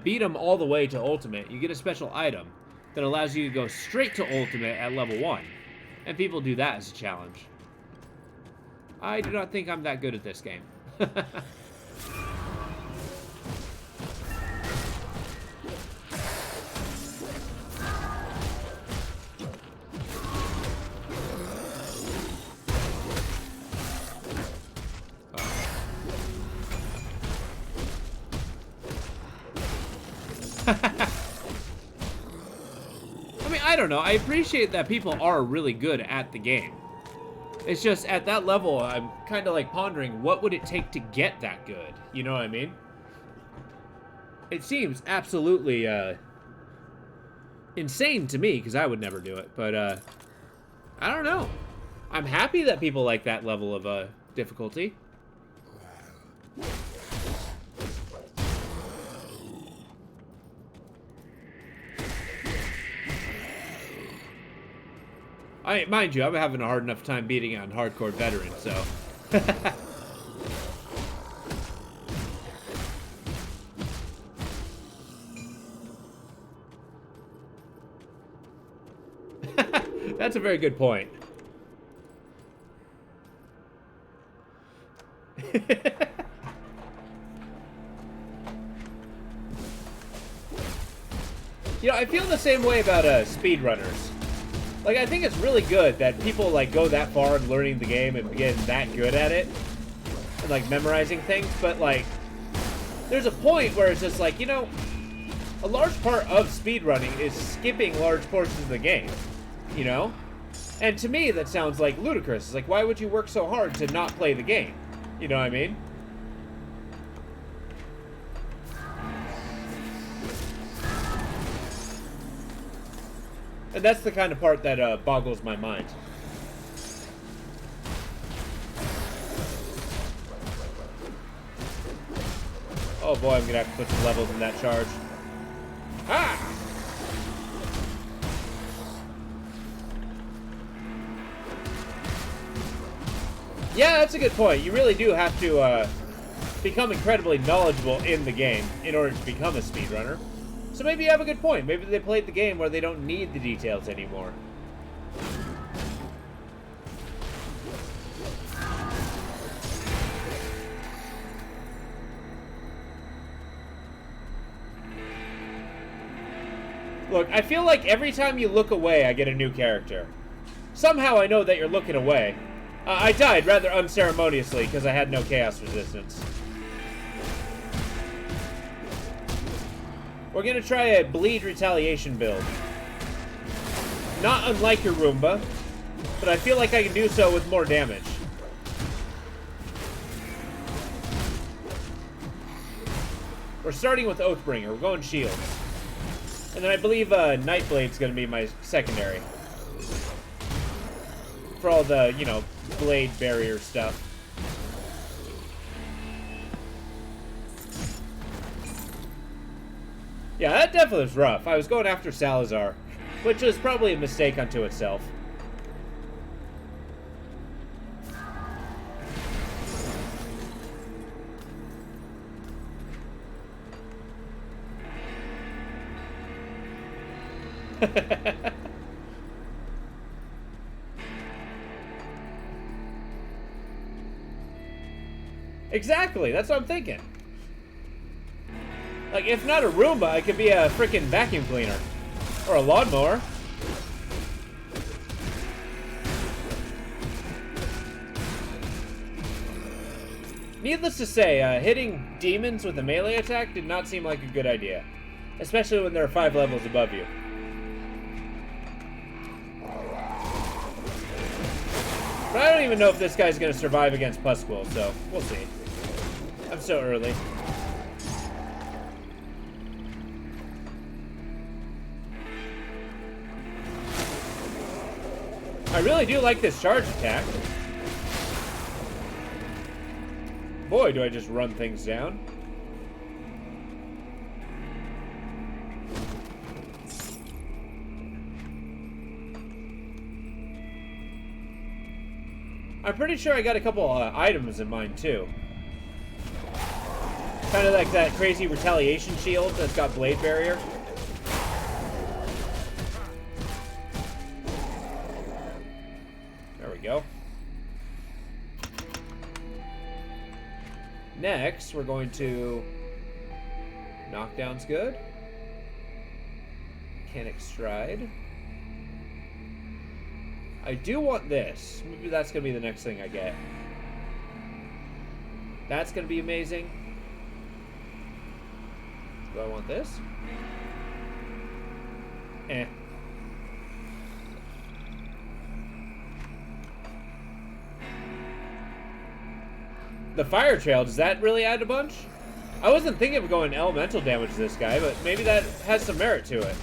beat them all the way to ultimate, you get a special item that allows you to go straight to ultimate at level 1. And people do that as a challenge. I do not think I'm that good at this game. I mean, I don't know. I appreciate that people are really good at the game. It's just at that level, I'm kind of like pondering what would it take to get that good? You know what I mean? It seems absolutely insane to me because I would never do it. But I don't know. I'm happy that people like that level of difficulty. Mind you, I'm having a hard enough time beating on hardcore veteran, so. That's a very good point. You know, I feel the same way about speedrunners. Like, I think it's really good that people, like, go that far in learning the game and getting that good at it. And, like, memorizing things. But, like, there's a point where it's just like, you know, a large part of speedrunning is skipping large portions of the game. You know? And to me, that sounds, like, ludicrous. It's like, why would you work so hard to not play the game? You know what I mean? And that's the kind of part that boggles my mind. Oh boy, I'm gonna have to put some levels in that charge. Ah! Yeah, that's a good point. You really do have to become incredibly knowledgeable in the game in order to become a speedrunner. So maybe you have a good point. Maybe they played the game where they don't need the details anymore. Look, I feel like every time you look away, I get a new character. Somehow I know that you're looking away. I died rather unceremoniously because I had no chaos resistance. We're gonna try a bleed retaliation build. Not unlike your Roomba, but I feel like I can do so with more damage. We're starting with Oathbringer. We're going shields. And then I believe Nightblade's gonna be my secondary. For all the, you know, blade barrier stuff. Yeah, that definitely was rough. I was going after Salazar, which was probably a mistake unto itself. Exactly, that's what I'm thinking. Like, if not a Roomba, it could be a freaking vacuum cleaner. Or a lawnmower. Needless to say, hitting demons with a melee attack did not seem like a good idea. Especially when they're 5 levels above you. But I don't even know if this guy's going to survive against Pusquill, so we'll see. I'm so early. I really do like this charge attack. Boy, do I just run things down. I'm pretty sure I got a couple items in mind, too. Kind of like that crazy retaliation shield that's got blade barrier. There we go. Next, we're going to... Knockdown's good. Mechanic Stride. I do want this. Maybe that's going to be the next thing I get. That's going to be amazing. Do I want this? Eh. The fire trail, does that really add a bunch? I wasn't thinking of going elemental damage to this guy, but maybe that has some merit to it.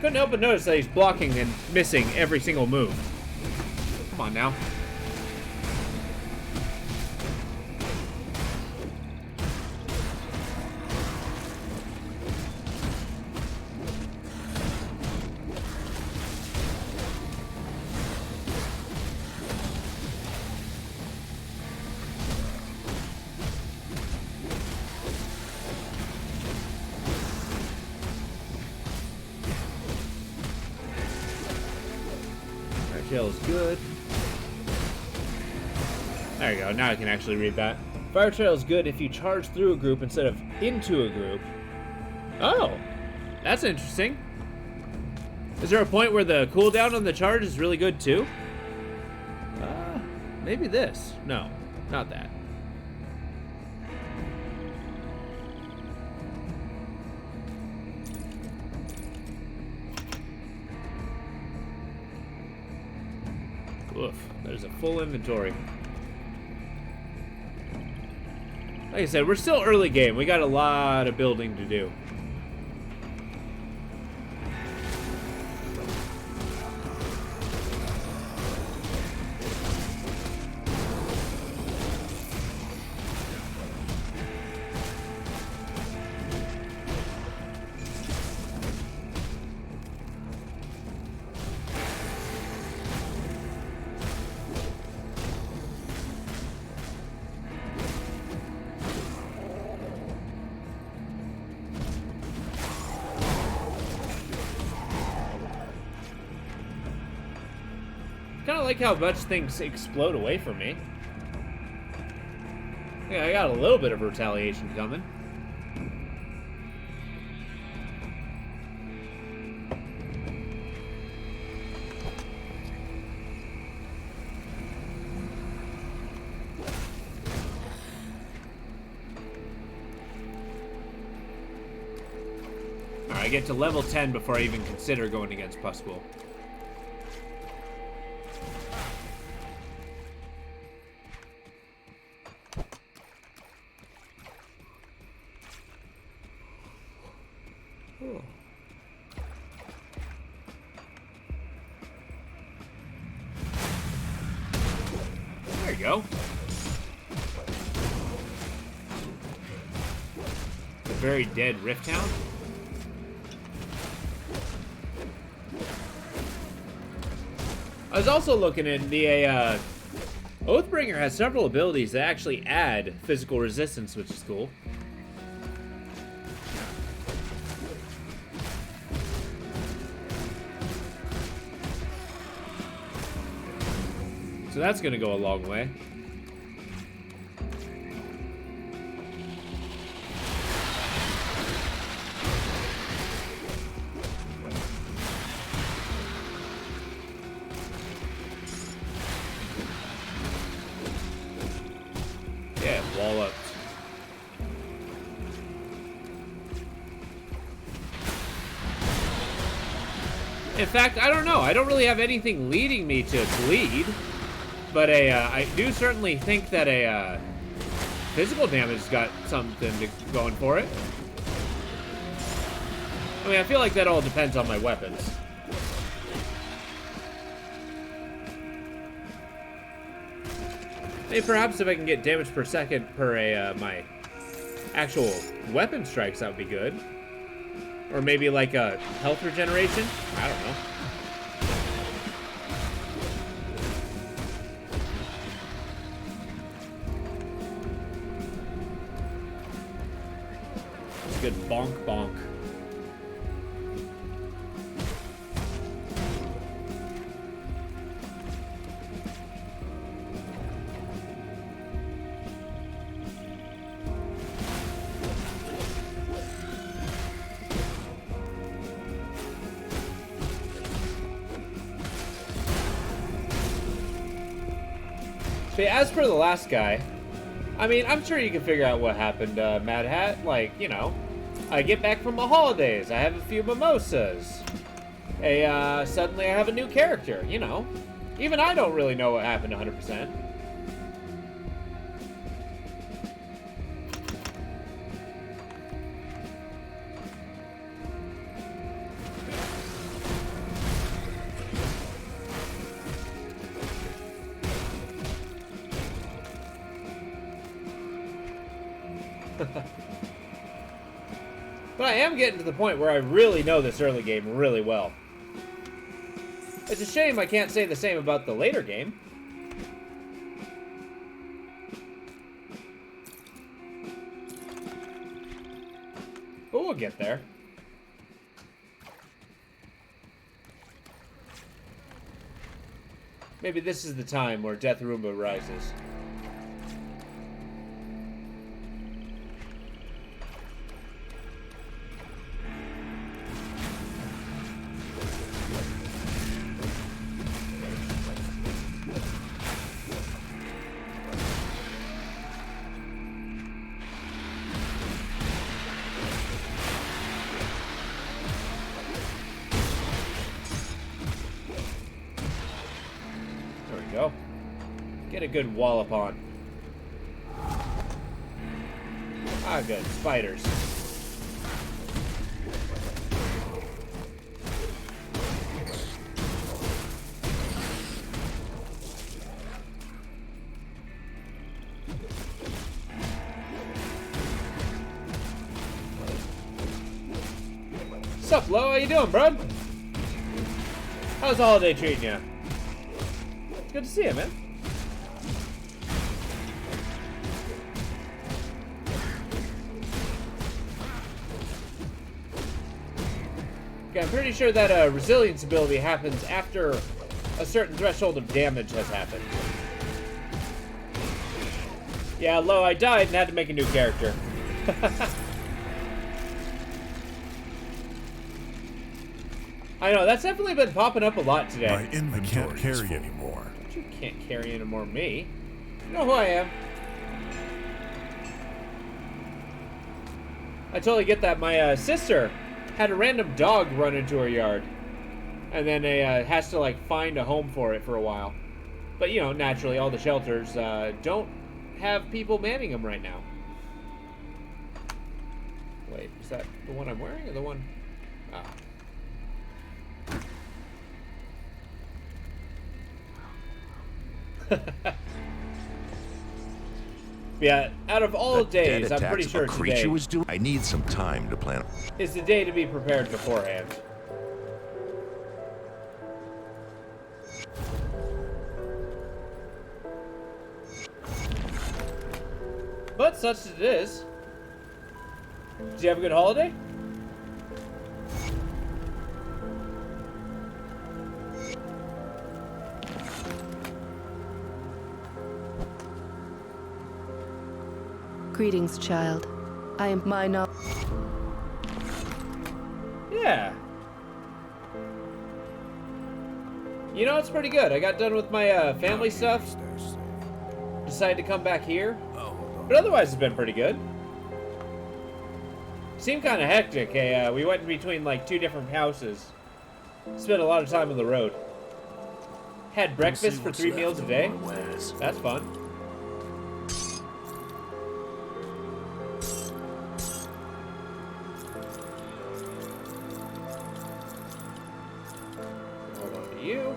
Couldn't help but notice that he's blocking and missing every single move. Come on now. Trail is good. There you go. Now I can actually read that. Fire trail is good if you charge through a group instead of into a group. Oh, that's interesting. Is there a point where the cooldown on the charge is really good too? Maybe this. No, not that. Oof, there's a full inventory. Like I said, we're still early game. We got a lot of building to do. Kind of like how much things explode away from me. Yeah, I got a little bit of retaliation coming. Alright, I get to level 10 before I even consider going against Puskul. There you go. The very dead Rift Hound. I was also looking in the Oathbringer has several abilities that actually add physical resistance, which is cool. So that's gonna go a long way. Yeah, walloped. In fact, I don't know. I don't really have anything leading me to bleed. But I do certainly think that a physical damage has got something going for it. I mean, I feel like that all depends on my weapons. Maybe perhaps if I can get damage per second per my actual weapon strikes, that would be good. Or maybe like a health regeneration. I don't know. Good bonk bonk. But yeah, as for the last guy, I mean, I'm sure you can figure out what happened, Mad Hat. Like, you know, I get back from the holidays, I have a few mimosas. Suddenly I have a new character, you know. Even I don't really know what happened 100%. But I am getting to the point where I really know this early game really well. It's a shame I can't say the same about the later game. But we'll get there. Maybe this is the time where Death Roomba rises. Go. Get a good wallop on. Ah, good. Spiders. Sup, Lo? How you doing, bro? How's the holiday treating you? Good to see you, man. Okay, I'm pretty sure that resilience ability happens after a certain threshold of damage has happened. Yeah, Lo, I died and had to make a new character. I know, that's definitely been popping up a lot today. My inventory is full. anymore. You can't carry any more me. You know who I am. I totally get that. My sister had a random dog run into her yard. And then has to, like, find a home for it for a while. But, you know, naturally, all the shelters don't have people manning them right now. Wait, is that the one I'm wearing or the one? Ah. Yeah, out of all days, I'm pretty sure today I need some time to plan. is the day to be prepared beforehand. But such as it is. Did you have a good holiday? Greetings, child. I am Minor. Yeah. You know, it's pretty good. I got done with my family stuff. Decided to come back here. But otherwise, it's been pretty good. Seemed kind of hectic. Hey, we went in between like 2 different houses. Spent a lot of time on the road. Had breakfast for 3 meals a day. That's fun. Hold on to you.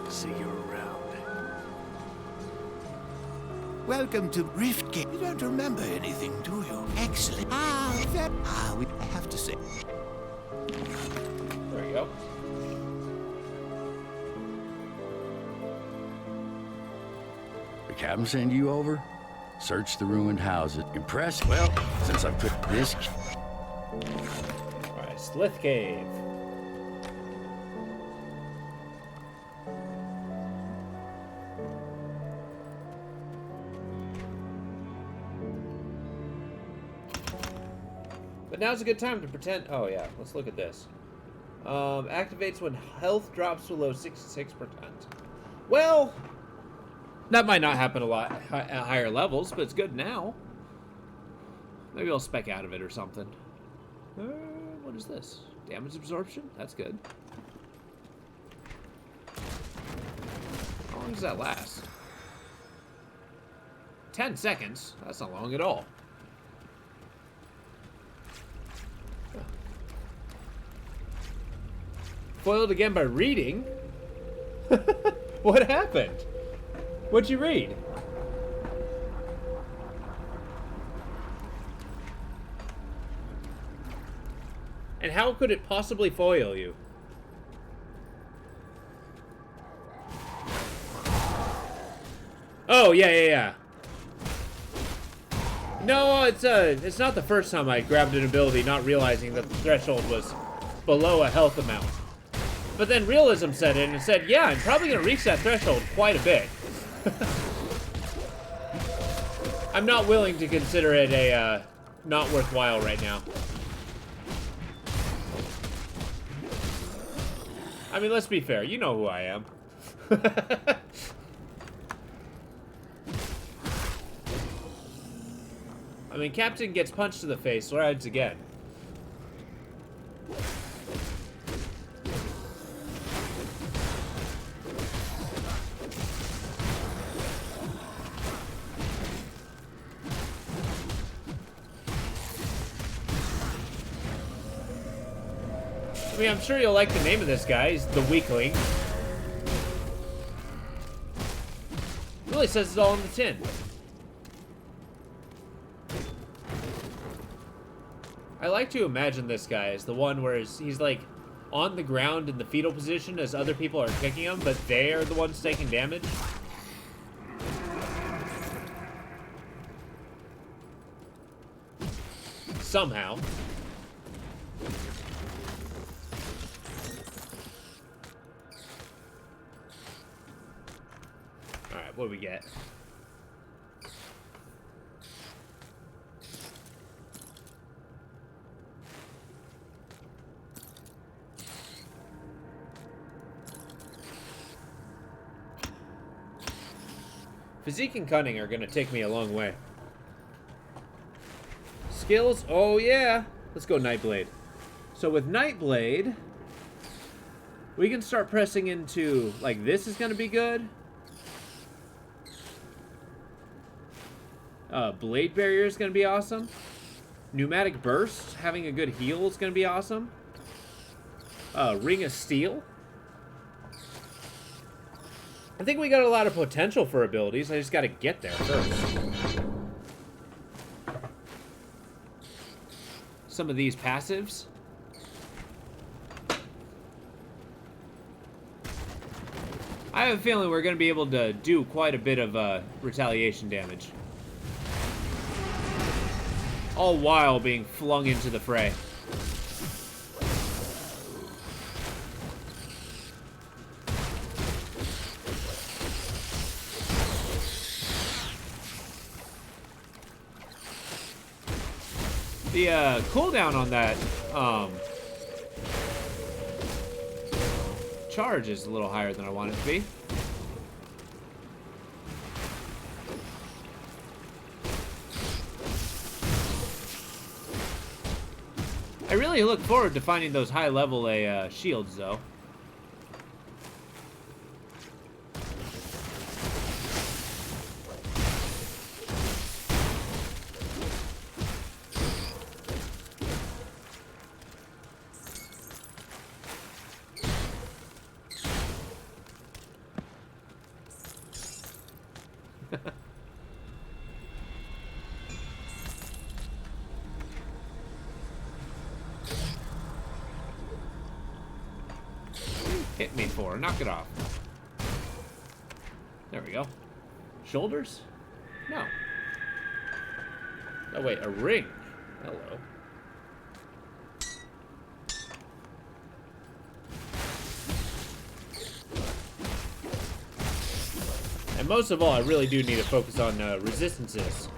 See you around. Welcome to Riftgate. You don't remember anything, do you? Excellent. I have to say. There we go. The captain send you over? Search the ruined houses. Impressed? Well, since I've put this... Alright, Slith Cave. But now's a good time to pretend... Oh, yeah. Let's look at this. Activates when health drops below 66%. Well, that might not happen a lot at higher levels, but it's good now. Maybe I'll spec out of it or something. What is this? Damage absorption? That's good. How long does that last? 10 seconds? That's not long at all. Foiled again by reading? What happened? What'd you read? And how could it possibly foil you? Oh, yeah. No, it's not the first time I grabbed an ability not realizing that the threshold was below a health amount. But then realism set in and said, yeah, I'm probably going to reach that threshold quite a bit. I'm not willing to consider it a not worthwhile right now. I mean, let's be fair. You know who I am. I mean, Captain gets punched to the face, rides again. I mean, I'm sure you'll like the name of this guy. He's the Weakling. Really says it all in the tin. I like to imagine this guy as the one where he's like on the ground in the fetal position as other people are kicking him, but they are the ones taking damage. Somehow. Alright, what do we get? Physique and cunning are going to take me a long way. Skills? Oh, yeah. Let's go Nightblade. So with Nightblade, we can start pressing into, like, this is going to be good. Blade Barrier is going to be awesome. Pneumatic Burst, having a good heal is going to be awesome. Ring of Steel. I think we got a lot of potential for abilities. I just got to get there first. Some of these passives. I have a feeling we're going to be able to do quite a bit of retaliation damage. All while being flung into the fray. The cooldown on that charge is a little higher than I want it to be. I really look forward to finding those high level shields though. Hit me for, knock it off. There we go. Shoulders? No. Oh wait, a ring. Hello. And most of all, I really do need to focus on resistances.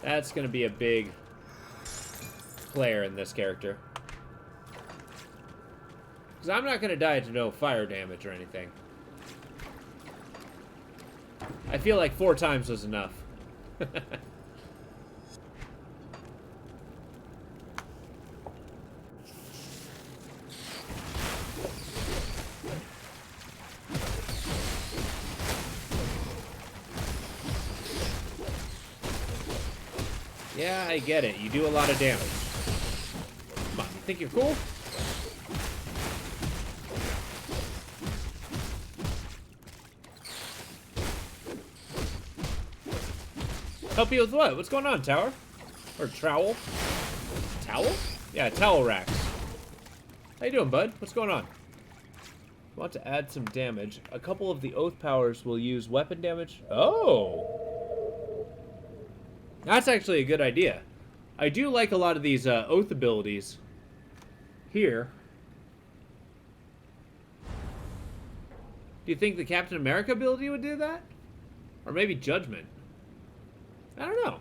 That's going to be a big player in this character. Because I'm not going to die to no fire damage or anything. I feel like 4 times was enough. Yeah, I get it. You do a lot of damage. Come on, you think you're cool? Help you with what? What's going on, Tower? Or Trowel? Towel? Yeah, Towel Racks. How you doing, bud? What's going on? Want to add some damage. A couple of the oath powers will use weapon damage. Oh! That's actually a good idea. I do like a lot of these oath abilities here. Do you think the Captain America ability would do that? Or maybe Judgment? I don't know.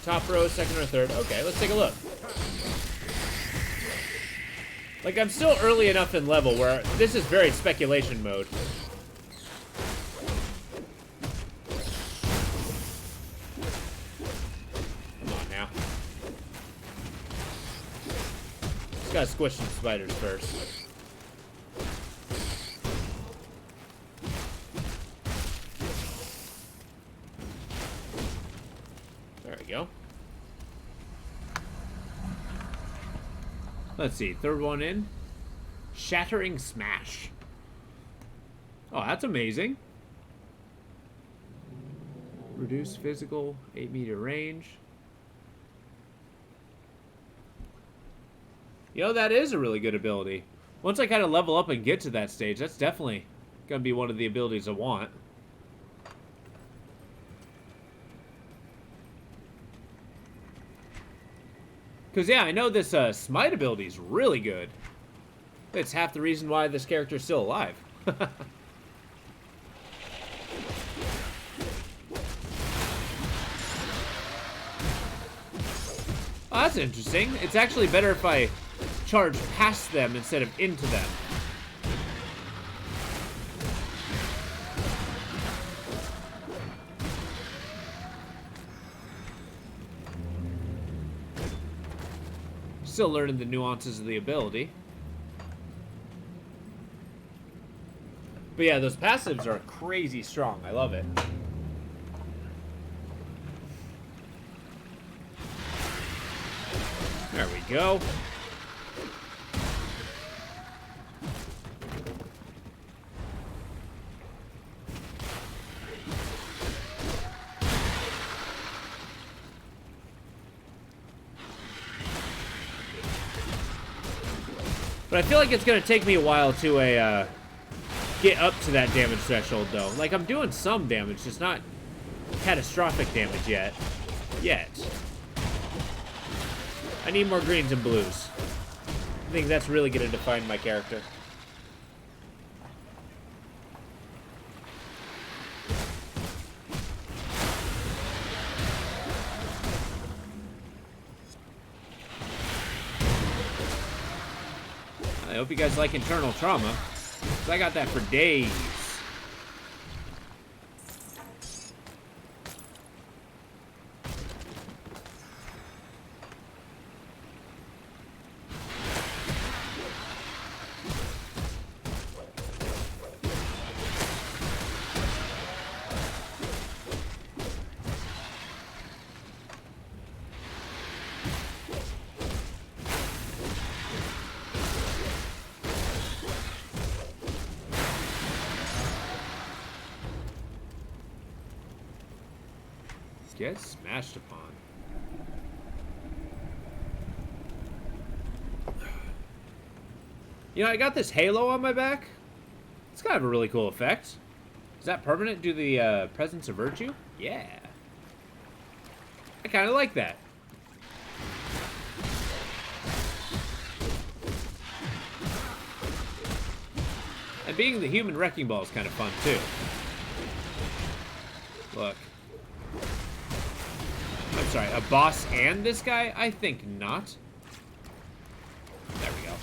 Top row, second or third. Okay, let's take a look. Like, I'm still early enough in level where this is very speculation mode. Come on now. Just gotta squish some spiders first. There we go. Let's see, third one in. Shattering Smash. Oh, that's amazing. Reduce physical, 8-meter range. You know, that is a really good ability. Once I kind of level up and get to that stage, that's definitely going to be one of the abilities I want. Because, yeah, I know this Smite ability is really good. It's half the reason why this character is still alive. Oh, that's interesting. It's actually better if I charge past them instead of into them. Still learning the nuances of the ability. But yeah, those passives are crazy strong. I love it. There we go. But I feel like it's going to take me a while to get up to that damage threshold, though. Like, I'm doing some damage, just not catastrophic damage yet. I need more greens and blues. I think that's really going to define my character. I hope you guys like Internal Trauma, because I got that for days. Get smashed upon. You know, I got this halo on my back. It's kind of a really cool effect. Is that permanent due to the presence of virtue? Yeah. I kind of like that. And being the human wrecking ball is kind of fun, too. Look. I'm sorry, a boss and this guy? I think not. There we go.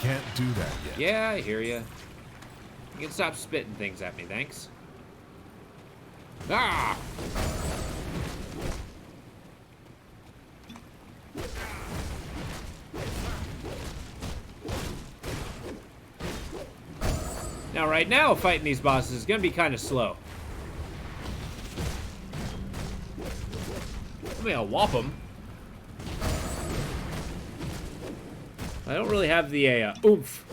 Can't do that yet. Yeah, I hear ya. You can stop spitting things at me, thanks. Ah! Now, right now, fighting these bosses is gonna be kind of slow. I mean, I'll whop them. I don't really have the oomph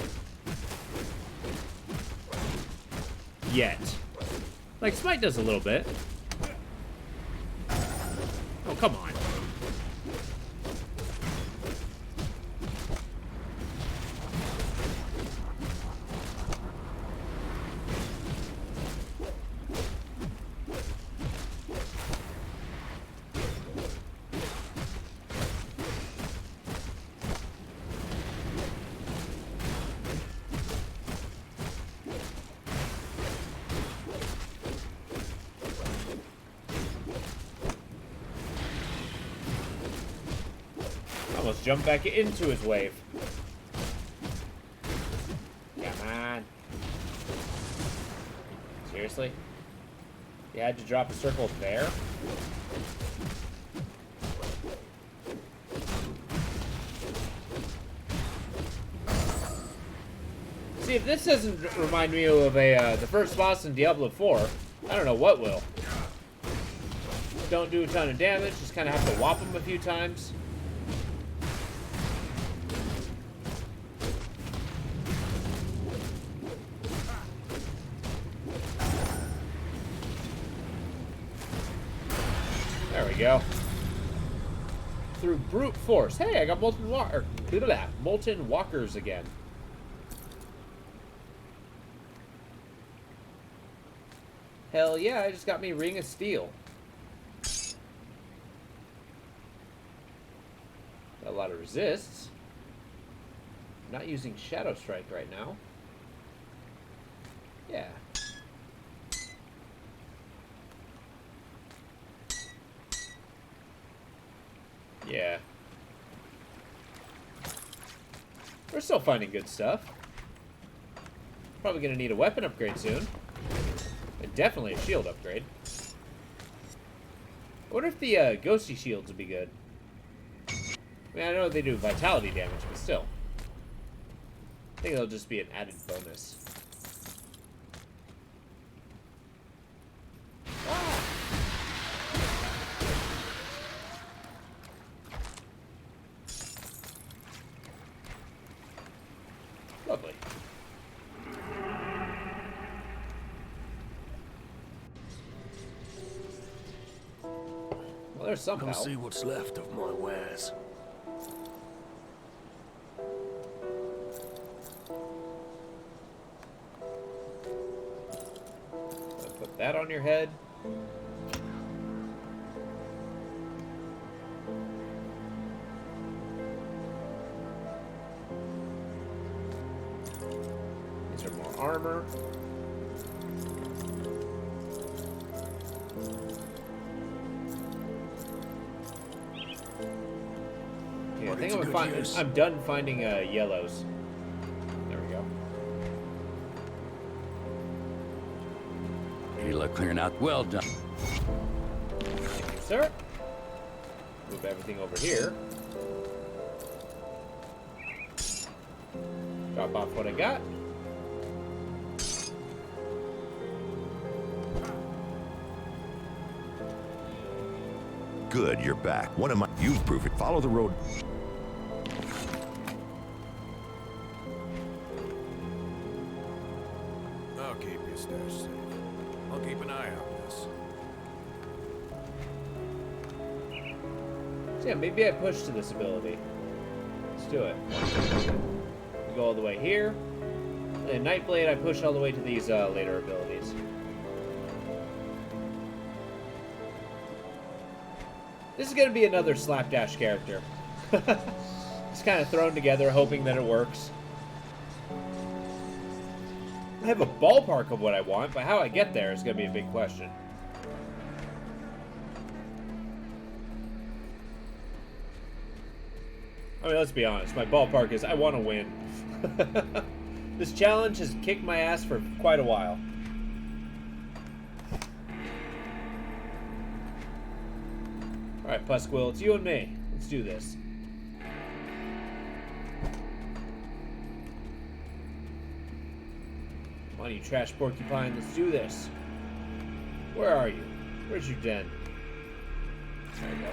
yet. Like, Smite does a little bit. Oh, come on. Almost jumped back into his wave. Come on. Seriously? You had to drop a circle there? See, if this doesn't remind me of the first boss in Diablo 4, I don't know what will. Don't do a ton of damage, just kind of have to whop him a few times. There we go. Through brute force. Hey, I got molten molten walkers again. Hell yeah, I just got me Ring of Steel. Got a lot of resists. I'm not using Shadow Strike right now. Yeah. Yeah. We're still finding good stuff. Probably gonna need a weapon upgrade soon. And definitely a shield upgrade. I wonder if the ghosty shields would be good. I mean, I know they do vitality damage, but still. I think it'll just be an added bonus. Ah! Lovely. Well, there's some Come help. see what's left of my wares. Put that on your head. These are more armor. Okay, I think I'm done finding yellows. There we go. Any luck clearing out? Well done. Thank you, sir. Move everything over here. Drop off what I got. Good, you're back. One of my... You've proved it. Follow the road. I'll keep your stash safe. I'll keep an eye on this. So yeah, maybe I push to this ability. Let's do it. go all the way here. And Nightblade, I push all the way to these later abilities. This is going to be another slapdash character. It's kind of thrown together, hoping that it works. I have a ballpark of what I want, but how I get there is going to be a big question. I mean, let's be honest. My ballpark is I want to win. This challenge has kicked my ass for quite a while. Alright, Pusquill, it's you and me. Let's do this. Come on, you trash porcupine, let's do this. Where are you? Where's your den? There you go.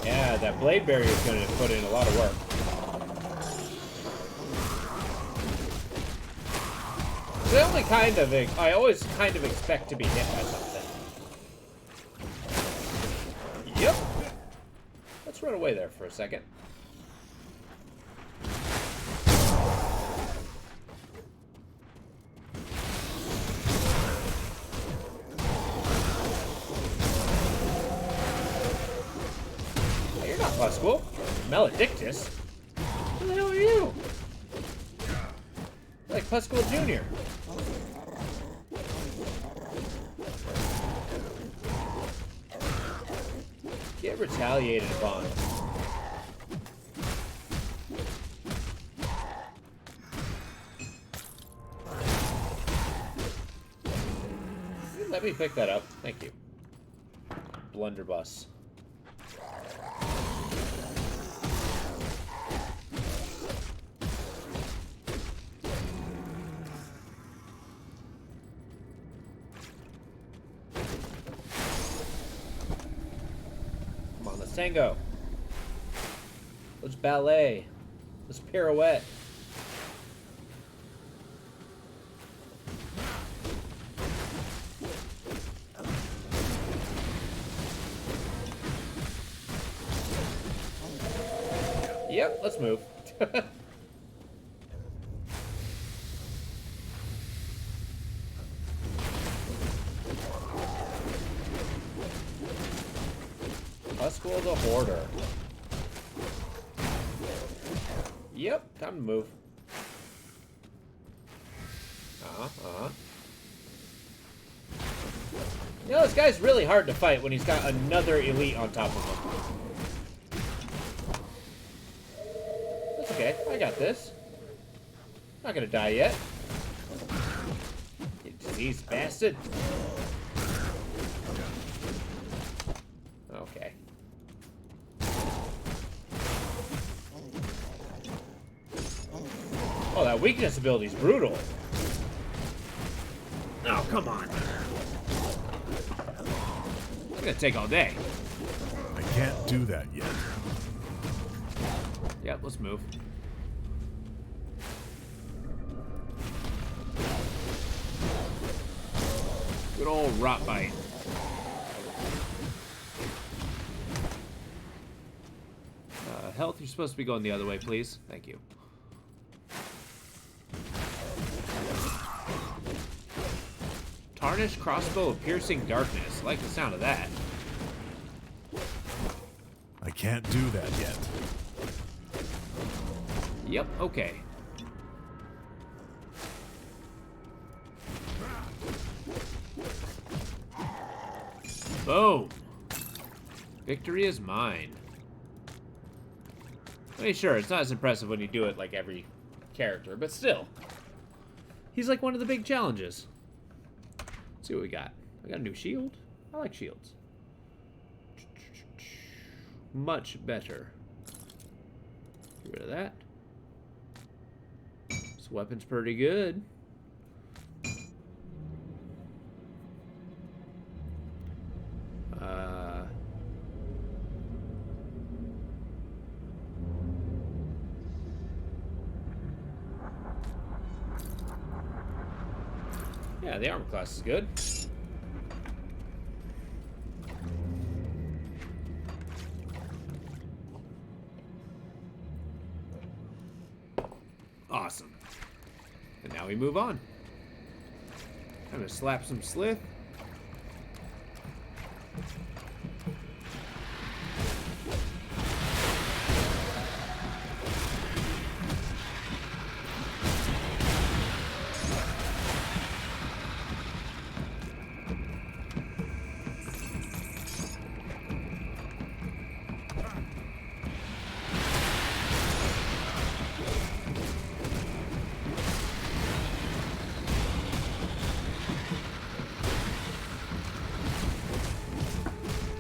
Yeah, that blade barrier is going to put in a lot of work. I always kind of expect to be hit by something. Yep. Let's run away there for a second. Hey, you're not Pusquill. Maledictus. Who the hell are you? Like Pusquill Jr. Get retaliated upon. Let me pick that up. Thank you. Blunderbuss. Tango. Let's ballet. Let's pirouette. Yep, let's move. Pusquill the Hoarder. Yep, time to move. You know, this guy's really hard to fight when he's got another elite on top of him. That's okay, I got this. Not gonna die yet. You diseased bastard. Okay. Oh, that weakness ability is brutal. Oh, come on. It's gonna take all day. I can't do that yet. Yep, let's move. Good old rot bite. Health, you're supposed to be going the other way, please. Thank you. Tarnished crossbow of piercing darkness. I like the sound of that. I can't do that yet. Yep, okay. Boom. Victory is mine. I mean, sure, it's not as impressive when you do it like every character, but still. He's like one of the big challenges. Let's see what we got. I got a new shield. I like shields. Much better. Get rid of that. This weapon's pretty good. Yeah, the armor class is good. Awesome. And now we move on. I'm gonna slap some Slith.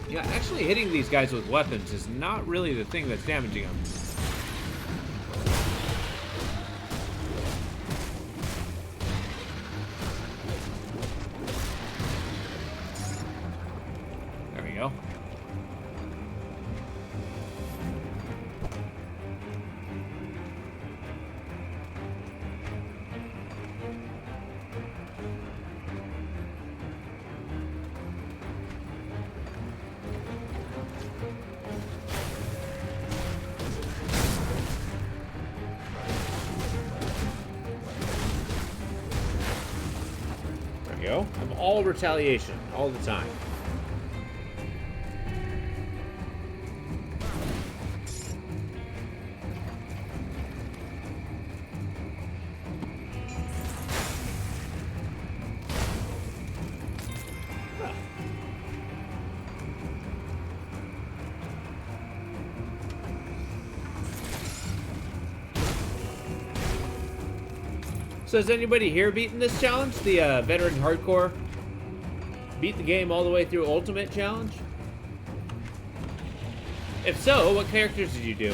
Yeah, actually hitting these guys with weapons is not really the thing that's damaging them. There we go. Go. I'm all retaliation all the time. So has anybody here beaten this challenge? The veteran hardcore beat the game all the way through ultimate challenge? If so, what characters did you do?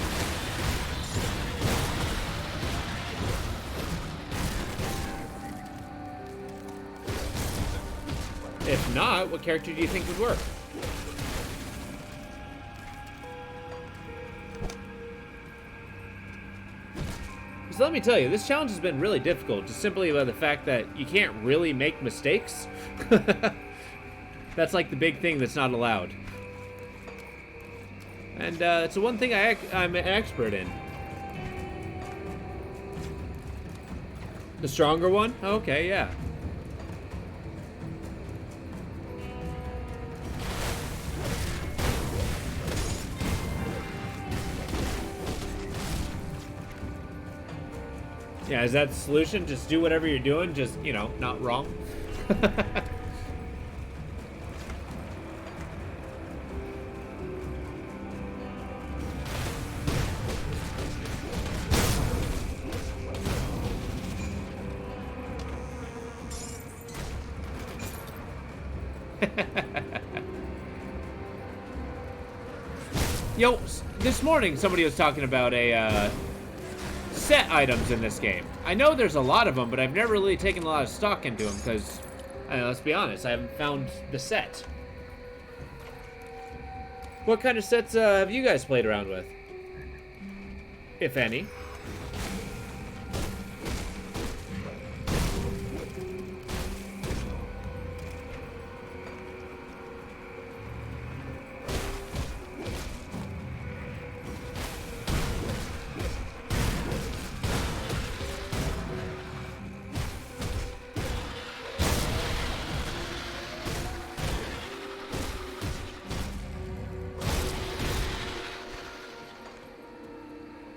If not, what character do you think would work? So let me tell you, this challenge has been really difficult, just simply by the fact that you can't really make mistakes. That's like the big thing that's not allowed. And it's the one thing I'm an expert in. The stronger one? Okay, yeah. Yeah, is that the solution? Just do whatever you're doing, just, you know, not wrong. Yo, this morning somebody was talking about a set items in this game. I know there's a lot of them, but I've never really taken a lot of stock into them because, let's be honest, I haven't found the set. What kind of sets have you guys played around with? If any.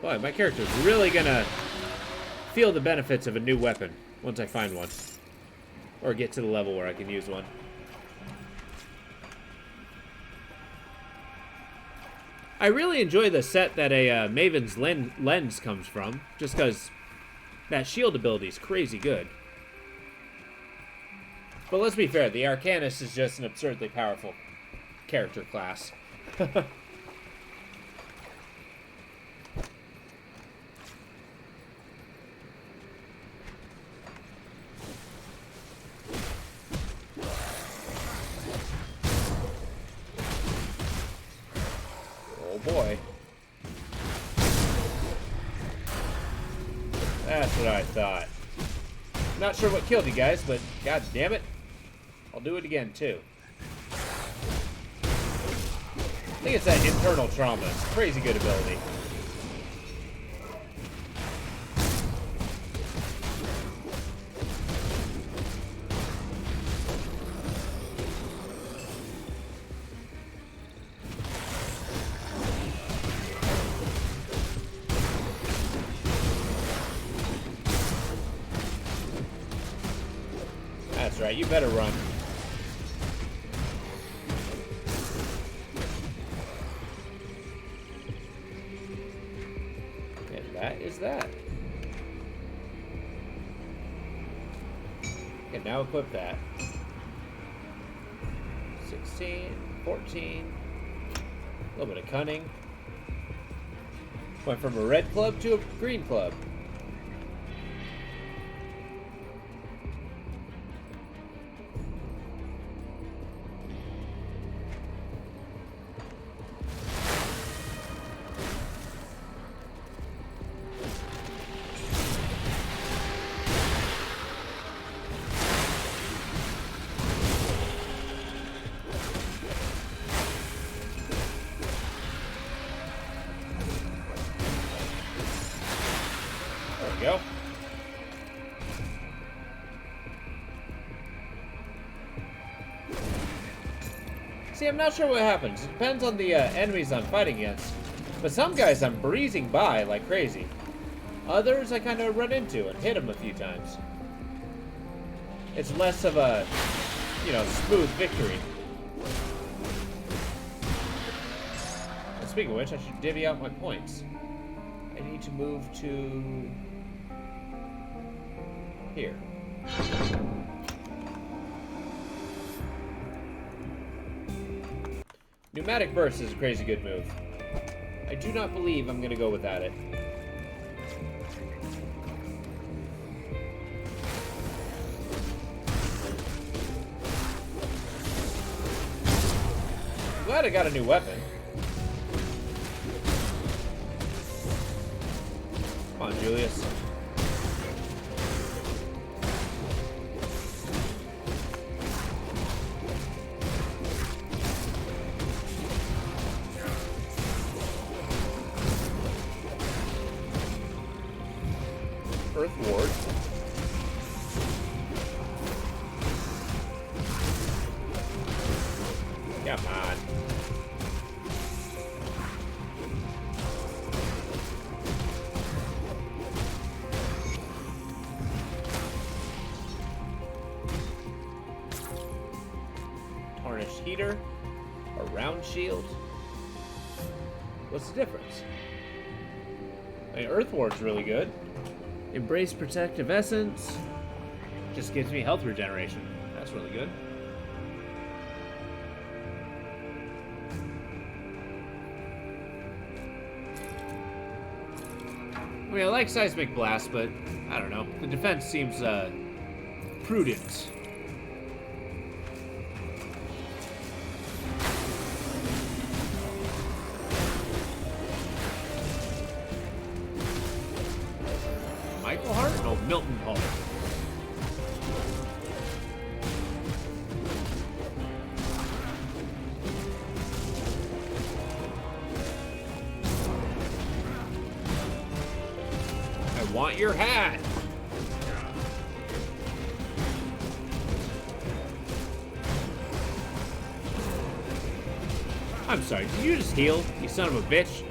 Boy, my character's really gonna feel the benefits of a new weapon once I find one. Or get to the level where I can use one. I really enjoy the set that a Maven's Lens comes from, just because that shield ability is crazy good. But let's be fair, the Arcanist is just an absurdly powerful character class. Boy. That's what I thought. not sure what killed you guys, but god damn it, I'll do it again too. I think it's that internal trauma. It's a crazy good ability. That's right, you better run. And that is that. Okay, now equip that. 16, 14. A little bit of cunning. Went from a red club to a green club. Go. See, I'm not sure what happens. It depends on the enemies I'm fighting against. But some guys I'm breezing by like crazy. Others I kind of run into and hit them a few times. It's less of a, you know, smooth victory. And speaking of which, I should divvy out my points. I need to move to here. Pneumatic burst is a crazy good move. I do not believe I'm gonna go without it. I'm glad I got a new weapon. Come on, Julius. Earth Ward. Come on. Tarnished heater. A round shield. What's the difference? I mean, Earth Ward's really good. Embrace Protective Essence. Just gives me health regeneration. That's really good. I mean, I like Seismic Blast, but I don't know. The defense seems prudent. Michael Hart? No, Milton Hart. I want your hat. I'm sorry, did you just heal, you son of a bitch?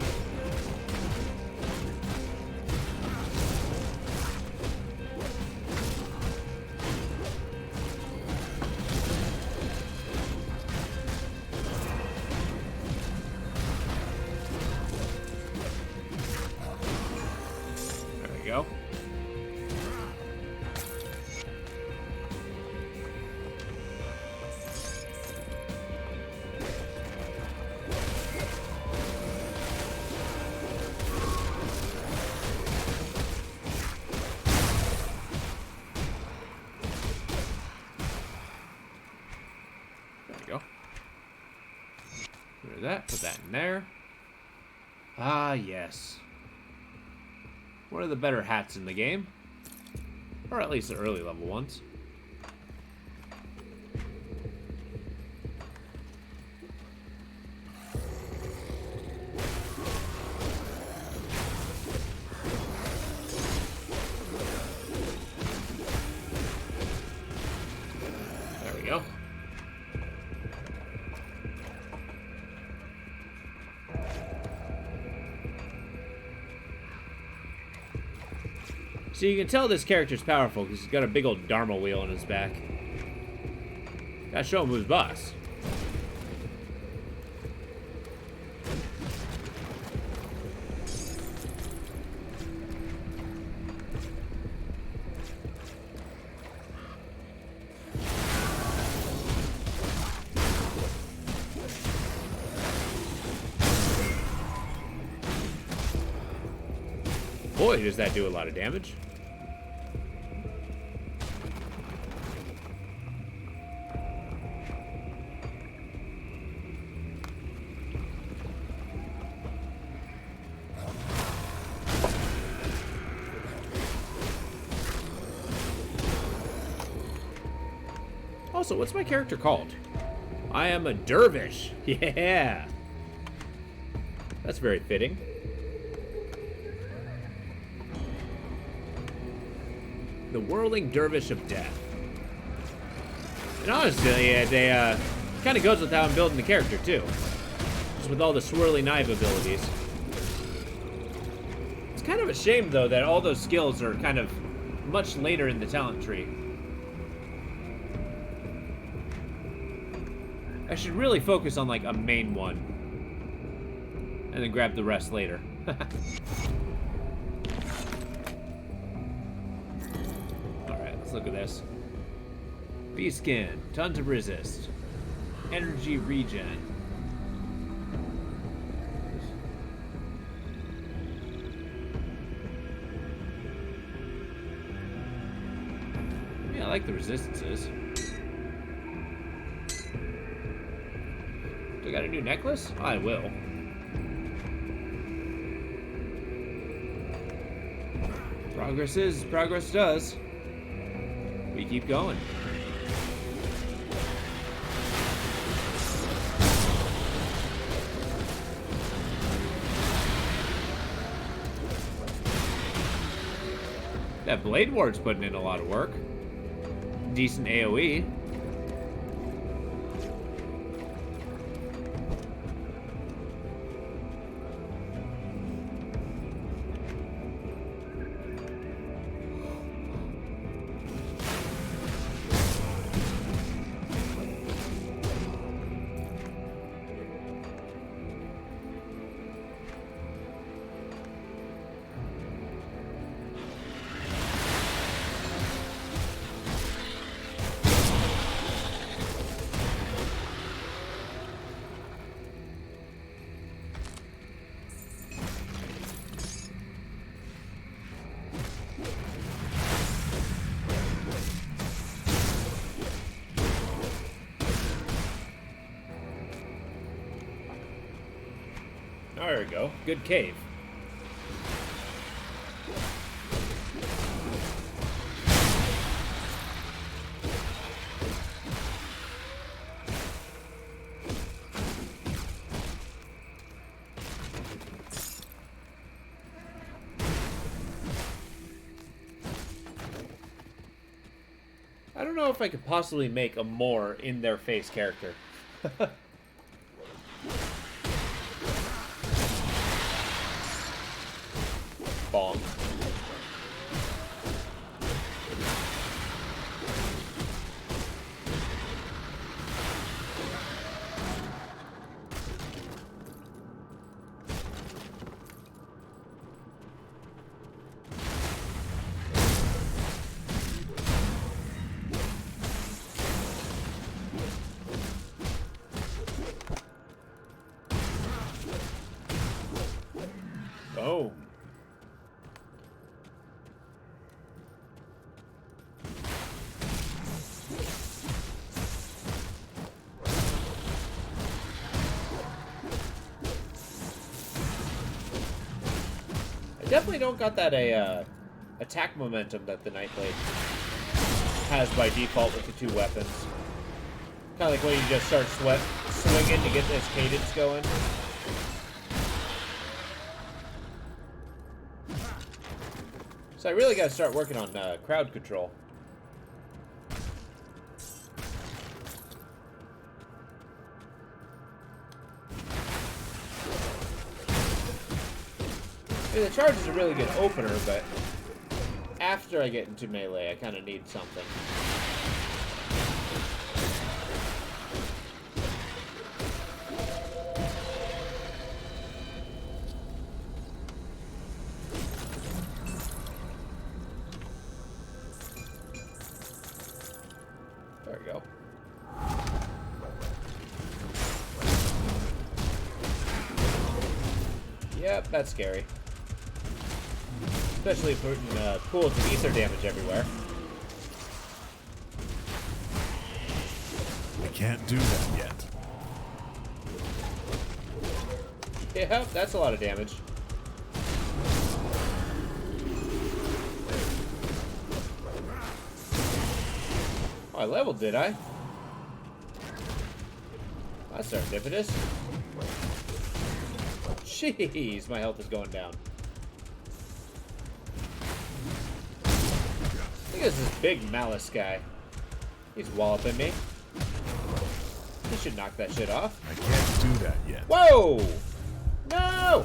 Go. There we go. Rid that, put that in there. Ah, yes. One of the better hats in the game. Or at least the early level ones. There we go. So you can tell this character's powerful because he's got a big old Dharma wheel on his back. Gotta show him who's boss. Boy, does that do a lot of damage. Also, what's my character called? I am a dervish. Yeah. That's very fitting. The Whirling Dervish of Death. And honestly, they kind of goes with how I'm building the character, too. Just with all the swirly knife abilities. It's kind of a shame, though, that all those skills are kind of much later in the talent tree. I should really focus on, like, a main one. And then grab the rest later. Alright, let's look at this. V-Skin, tons of resist. Energy regen. Yeah, I like the resistances. Do I got a new necklace? I will. Progress does. We keep going. That Blade Ward's putting in a lot of work. Decent AoE. There we go. Good cave. I don't know if I could possibly make a more in-their-face character. Bonk. Oh. I definitely don't got that attack momentum that the Nightblade has by default with the two weapons. Kind of like when you just start swinging to get this cadence going. So I really got to start working on crowd control. I mean, the charge is a really good opener, but after I get into melee, I kind of need something. There we go. Yep, that's scary. Especially if we're in pools of ether damage everywhere. I can't do that yet. Yep, that's a lot of damage. Oh, I leveled, did I? That's serendipitous. Jeez, my health is going down. Look at this big Malice guy. He's walloping me. He should knock that shit off. I can't do that yet. Whoa! No!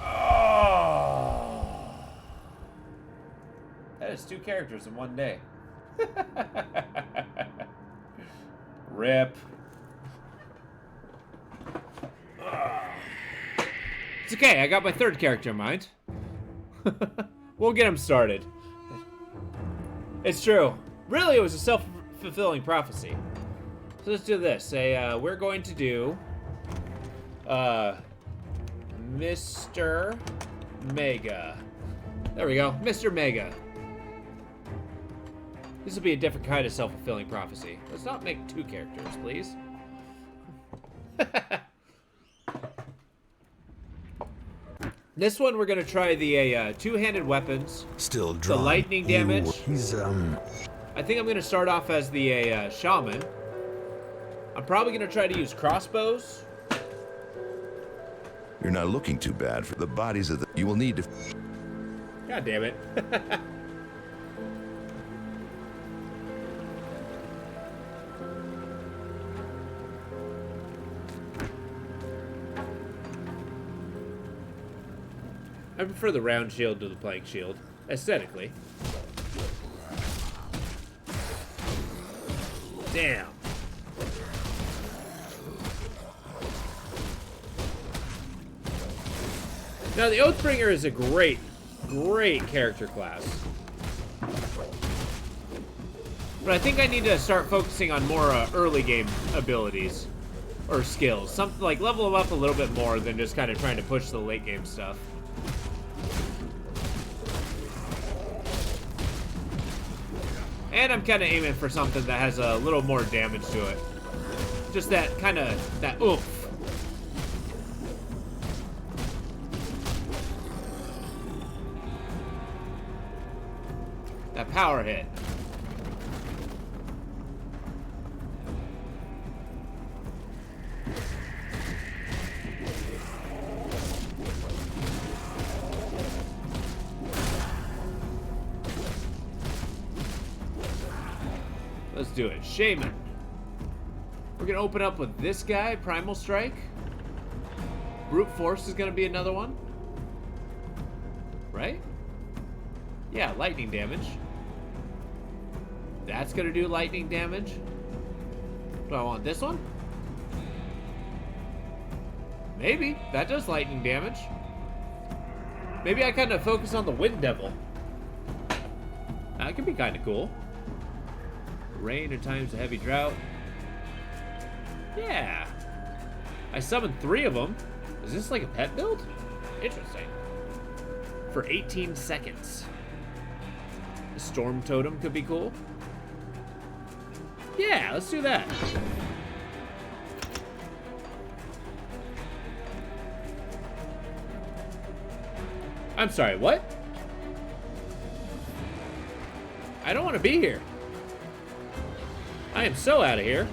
Oh. That is 2 characters in one day. Rip. It's okay, I got my 3rd character in mind. We'll get him started. It's true. Really, it was a self-fulfilling prophecy. So let's do this. We're going to do Mr. Mega. There we go, Mr. Mega. This will be a different kind of self-fulfilling prophecy. Let's not make 2 characters, please. This one, we're gonna try the two-handed weapons. Still The drawing. lightning damage. He's I think I'm gonna start off as the shaman. I'm probably gonna try to use crossbows. You're not looking too bad for the bodies of the... You will need to... God damn it. I prefer the round shield to the plank shield, aesthetically. Damn. Now, the Oathbringer is a great character class. But I think I need to start focusing on more early game abilities or skills. Something like level them up a little bit more than just kind of trying to push the late game stuff. And I'm kind of aiming for something that has a little more damage to it. Just that kind of, that oomph. That power hit. Let's do it. Shaman. We're gonna open up with this guy, Primal Strike. Brute Force is gonna be another one. Right? Yeah, lightning damage. That's gonna do lightning damage. Do I want this one? Maybe. That does lightning damage. Maybe I kind of focus on the Wind Devil. That could be kind of cool. Rain at times of heavy drought. Yeah. I summoned 3 of them. Is this like a pet build? Interesting. For 18 seconds. The Storm Totem could be cool. Yeah, let's do that. I'm sorry, what? I don't want to be here. I am so out of here.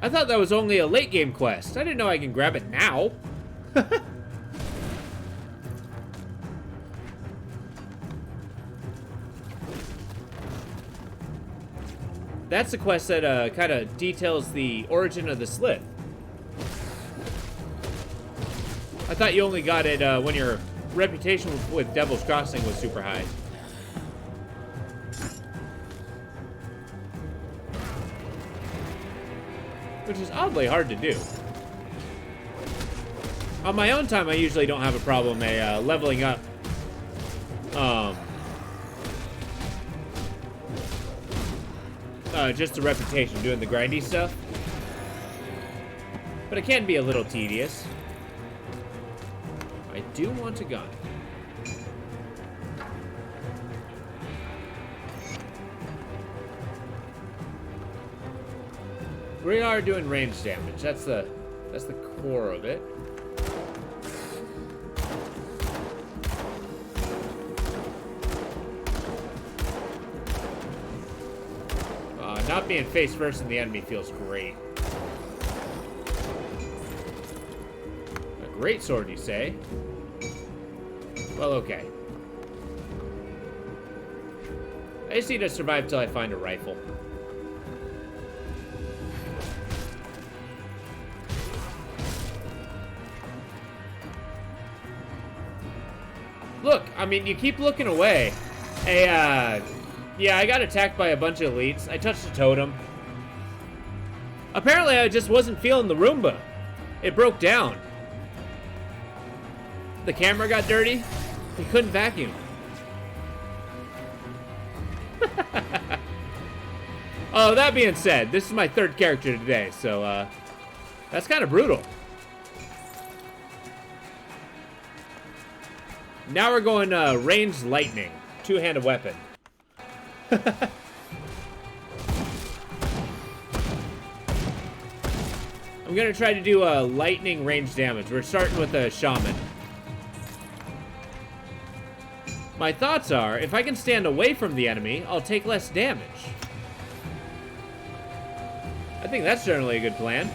I thought that was only a late game quest. I didn't know I can grab it now. That's the quest that kind of details the origin of the Slith. I thought you only got it when your reputation with Devil's Crossing was super high. Which is oddly hard to do. On my own time, I usually don't have a problem leveling up. Just the reputation, doing the grindy stuff. But it can be a little tedious. I do want a gun. We are doing range damage. That's the core of it. Not being face first in the enemy feels great. A great sword, you say? Well, okay. I just need to survive till I find a rifle. Look, I mean, you keep looking away. Hey, yeah, I got attacked by a bunch of elites. I touched a totem. Apparently, I just wasn't feeling the Roomba. It broke down. The camera got dirty. He couldn't vacuum. Oh, that being said, this is my third character today, so, that's kind of brutal. Now we're going, ranged lightning. Two-handed weapon. I'm gonna try to do a lightning range damage. We're starting with a shaman. My thoughts are, if I can stand away from the enemy, I'll take less damage. I think that's generally a good plan.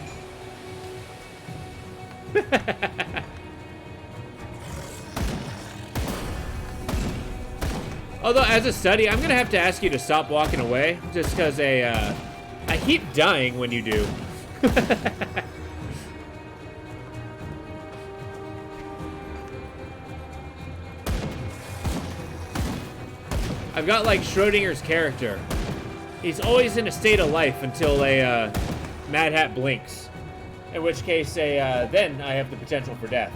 Although, as a study, I'm gonna have to ask you to stop walking away, just because I keep dying when you do. I've got like Schrodinger's character. He's always in a state of life until a Mad Hat blinks. In which case, then I have the potential for death.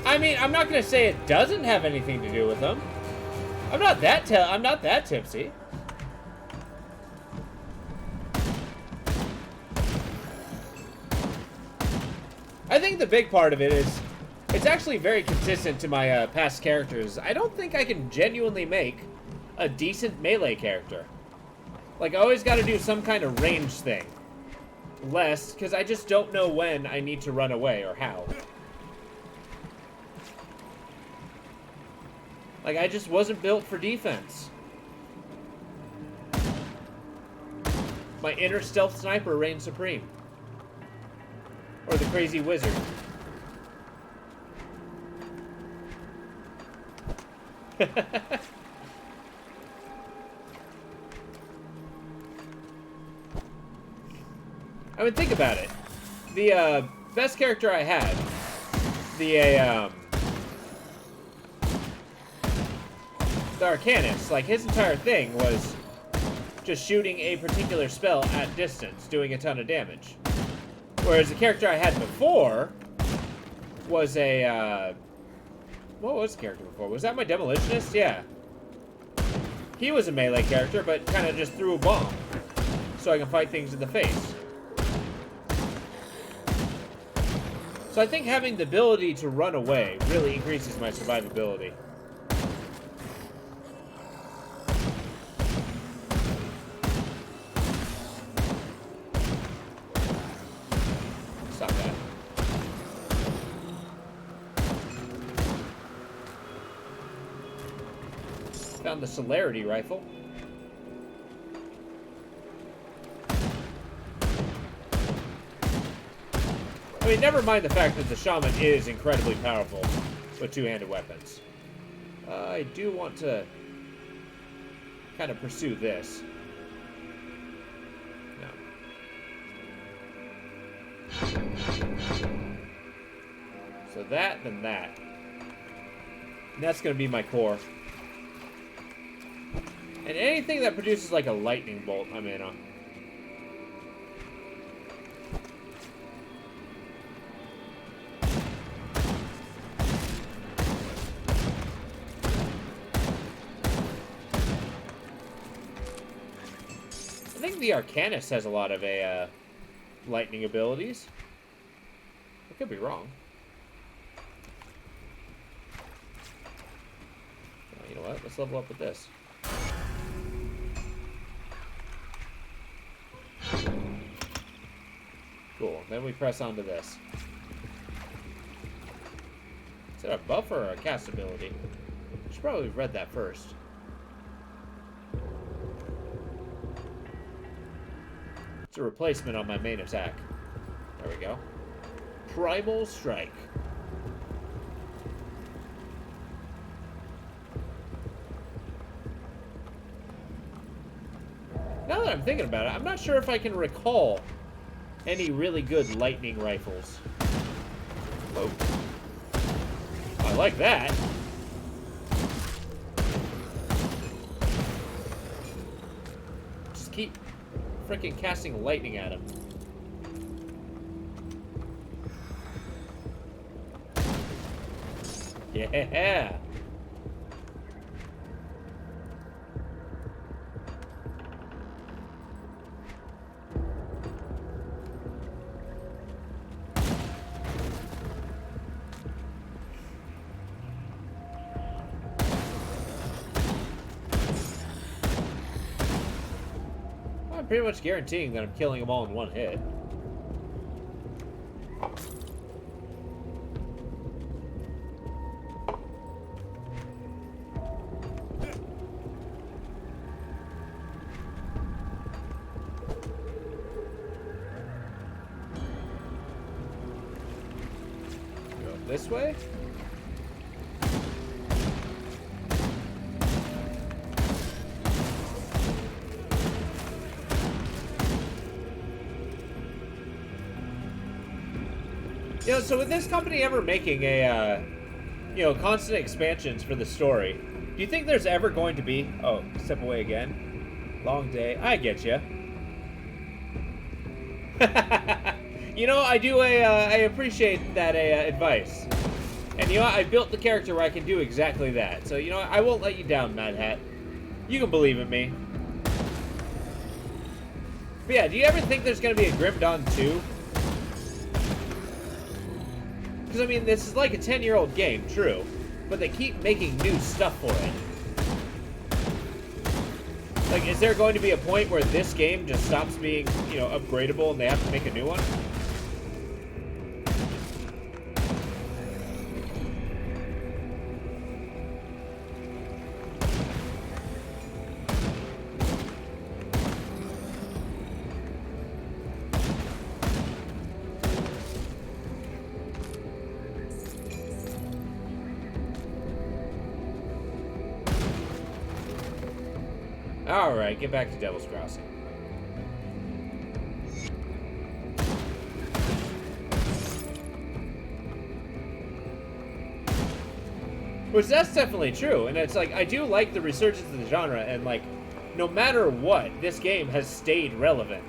I mean, I'm not gonna say it doesn't have anything to do with them. I'm not that tipsy. I think the big part of it is it's actually very consistent to my past characters. I don't think I can genuinely make a decent melee character. Like, I always got to do some kind of range thing. Less, because I just don't know when I need to run away or how. Like, I just wasn't built for defense. My inner stealth sniper reigned supreme. Or the crazy wizard. I mean, think about it. The best character I had, the Arcanist, like, his entire thing was just shooting a particular spell at distance, doing a ton of damage. Whereas the character I had before was a, what was the character before? Was that my Demolitionist? Yeah. He was a melee character, but kind of just threw a bomb, so I can fight things in the face. So I think having the ability to run away really increases my survivability. Stop that. Found the Celerity rifle. I mean, never mind the fact that the shaman is incredibly powerful with two-handed weapons. I do want to kind of pursue this. No. So that, then that. And that's going to be my core. And anything that produces like a lightning bolt, I'm in on. I think the Arcanist has a lot of lightning abilities. I could be wrong. Oh, you know what? Let's level up with this. Cool. Then we press onto this. Is it a buff or a cast ability? I should probably have read that first. It's a replacement on my main attack. There we go. Primal Strike. Now that I'm thinking about it, I'm not sure if I can recall any really good lightning rifles. Whoa. I like that. Just keep freaking casting lightning at him. Yeah. I'm pretty much guaranteeing that I'm killing them all in one hit. Go this way? You know, so with this company ever making a, constant expansions for the story, do you think there's ever going to be... Oh, step away again. Long day. I get you. You know, I appreciate that advice. And you know what? I built the character where I can do exactly that. So, you know what? I won't let you down, Mad Hat. You can believe in me. But yeah, do you ever think there's going to be a Grim Dawn 2? Because, I mean, this is like a 10-year-old game, true. But they keep making new stuff for it. Like, is there going to be a point where this game just stops being, upgradable and they have to make a new one? Alright, get back to Devil's Crossing. Which, that's definitely true, and it's like, I do like the resurgence of the genre, and like, no matter what, this game has stayed relevant.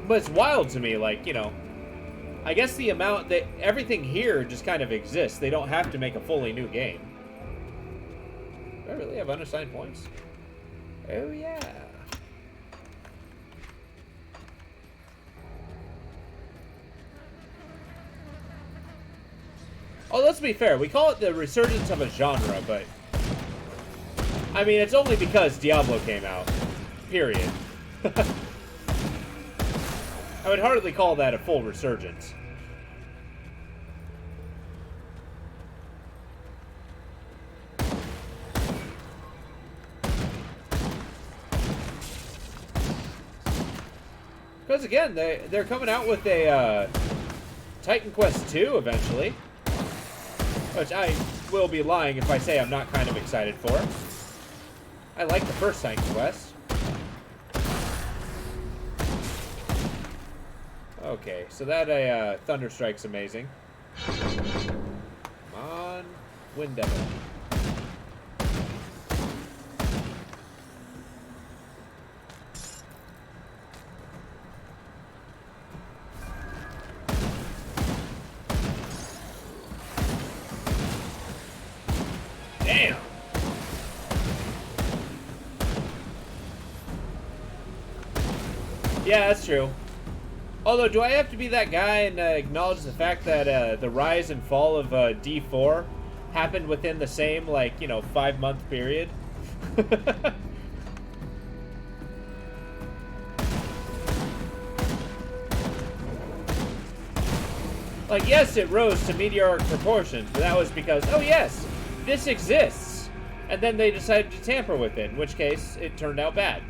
But it's wild to me, like, I guess the amount that everything here just kind of exists. They don't have to make a fully new game. Do I really have unassigned points? Oh, yeah. Oh, let's be fair. We call it the resurgence of a genre, but I mean, it's only because Diablo came out. Period. I would hardly call that a full resurgence. Because again, they're coming out with a Titan Quest 2 eventually. Which I will be lying if I say I'm not kind of excited for. I like the first Titan Quest. Okay, so that Thunder Strike's amazing. Come on, Wind Devil. Damn! Yeah, that's true. Although, do I have to be that guy and acknowledge the fact that the rise and fall of D4 happened within the same, like, 5-month period? Like, yes, it rose to meteoric proportions, but that was because, oh yes, this exists. And then they decided to tamper with it, in which case, it turned out bad.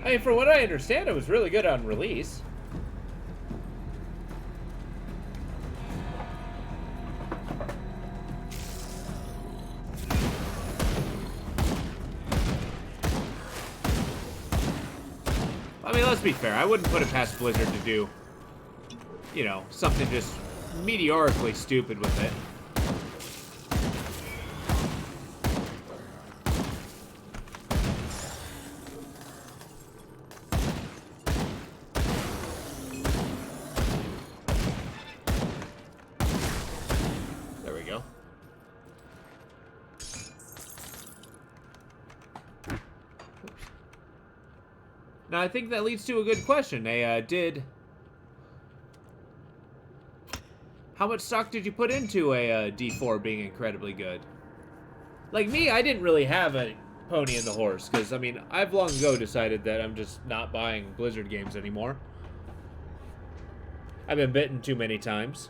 I mean, from what I understand, it was really good on release. I mean, let's be fair. I wouldn't put it past Blizzard to do, something just meteorically stupid with it. Now, I think that leads to a good question. How much stock did you put into a D4 being incredibly good? Like me, I didn't really have a pony in the horse, because, I mean, I've long ago decided that I'm just not buying Blizzard games anymore. I've been bitten too many times.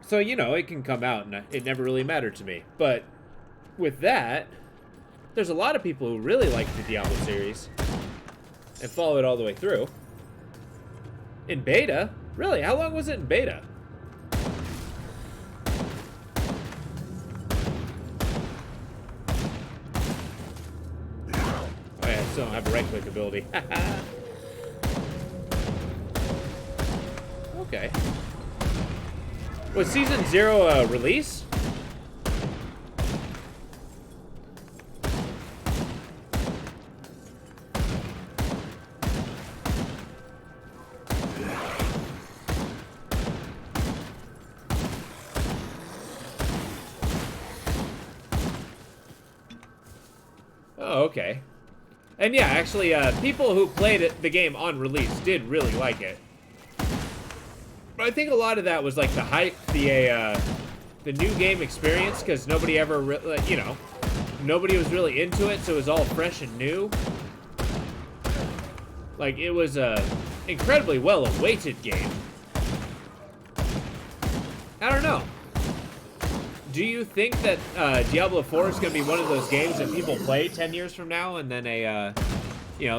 So, it can come out, and it never really mattered to me. But with that, there's a lot of people who really like the Diablo series and follow it all the way through. In beta? Really? How long was it in beta? Oh yeah, I still don't have a right-click ability. Okay. Was Season 0 a release? Oh, okay. And yeah, actually, people who played the game on release did really like it. But I think a lot of that was like the hype, the new game experience, because nobody ever, nobody was really into it, so it was all fresh and new. Like, it was a incredibly well-awaited game. I don't know. Do you think that Diablo 4 is going to be one of those games that people play 10 years from now and then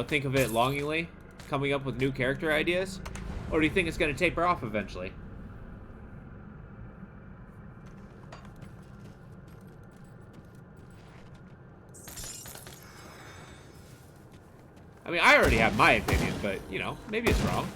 think of it longingly, coming up with new character ideas? Or do you think it's going to taper off eventually? I mean, I already have my opinion, but, maybe it's wrong.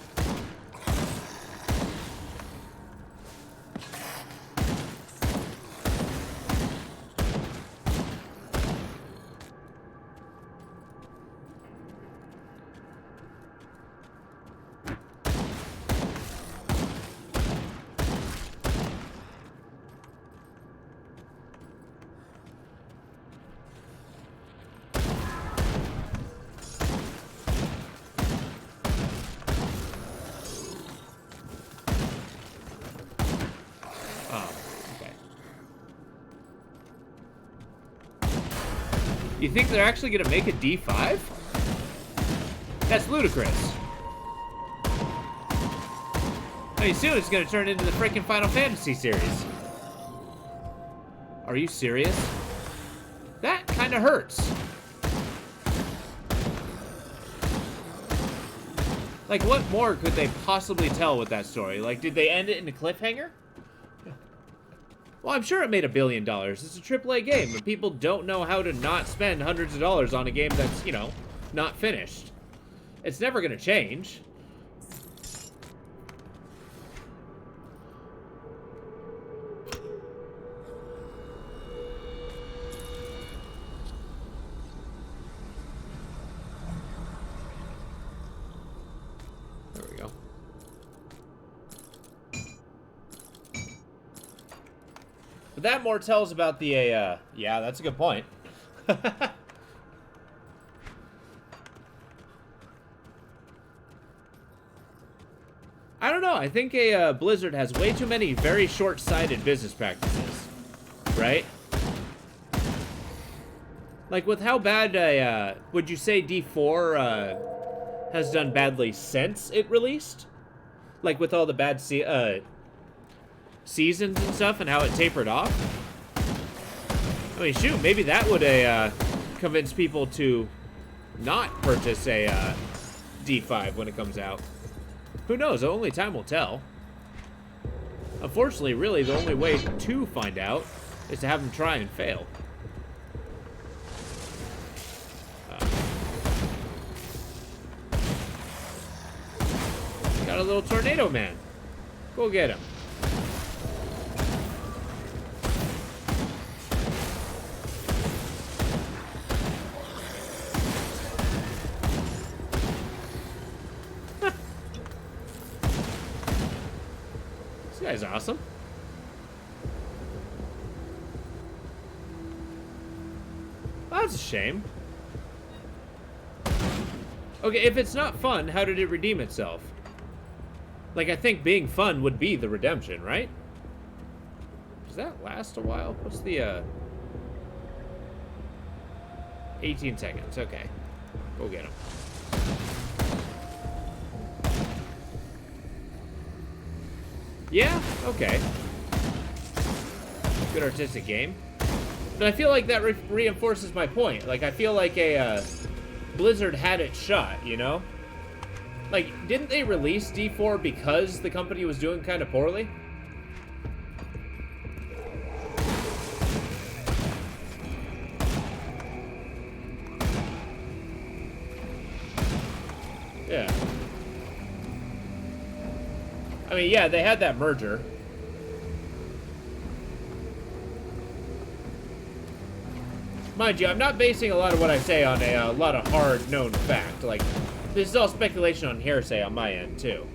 You think they're actually gonna make a D5? That's ludicrous. I mean, soon it's gonna turn into the freaking Final Fantasy series. Are you serious? That kind of hurts. Like, what more could they possibly tell with that story? Like, did they end it in a cliffhanger? Well, I'm sure it made $1 billion. It's a AAA game, and people don't know how to not spend hundreds of dollars on a game that's, you know, not finished. It's never gonna change. There we go. But that more tells about the, yeah, that's a good point. I don't know. I think Blizzard has way too many very short-sighted business practices, right? Like, with how bad, would you say D4 has done badly since it released? Like, with all the bad seasons and stuff and how it tapered off? I mean, shoot, maybe that would convince people to not purchase a D5 when it comes out. Who knows? Only time will tell. Unfortunately, really, the only way to find out is to have them try and fail. Got a little tornado man. Go get him. This guy's awesome. Oh, that's a shame. Okay, if it's not fun, how did it redeem itself? Like, I think being fun would be the redemption, right? Does that last a while? What's the, 18 seconds, okay. Go get him. Yeah, okay. Good artistic game. But I feel like that reinforces my point. Like, I feel like Blizzard had its shot, you know? Like, didn't they release D4 because the company was doing kind of poorly? Yeah. I mean, yeah, they had that merger. Mind you, I'm not basing a lot of what I say on a lot of hard known fact. Like, this is all speculation on hearsay on my end, too.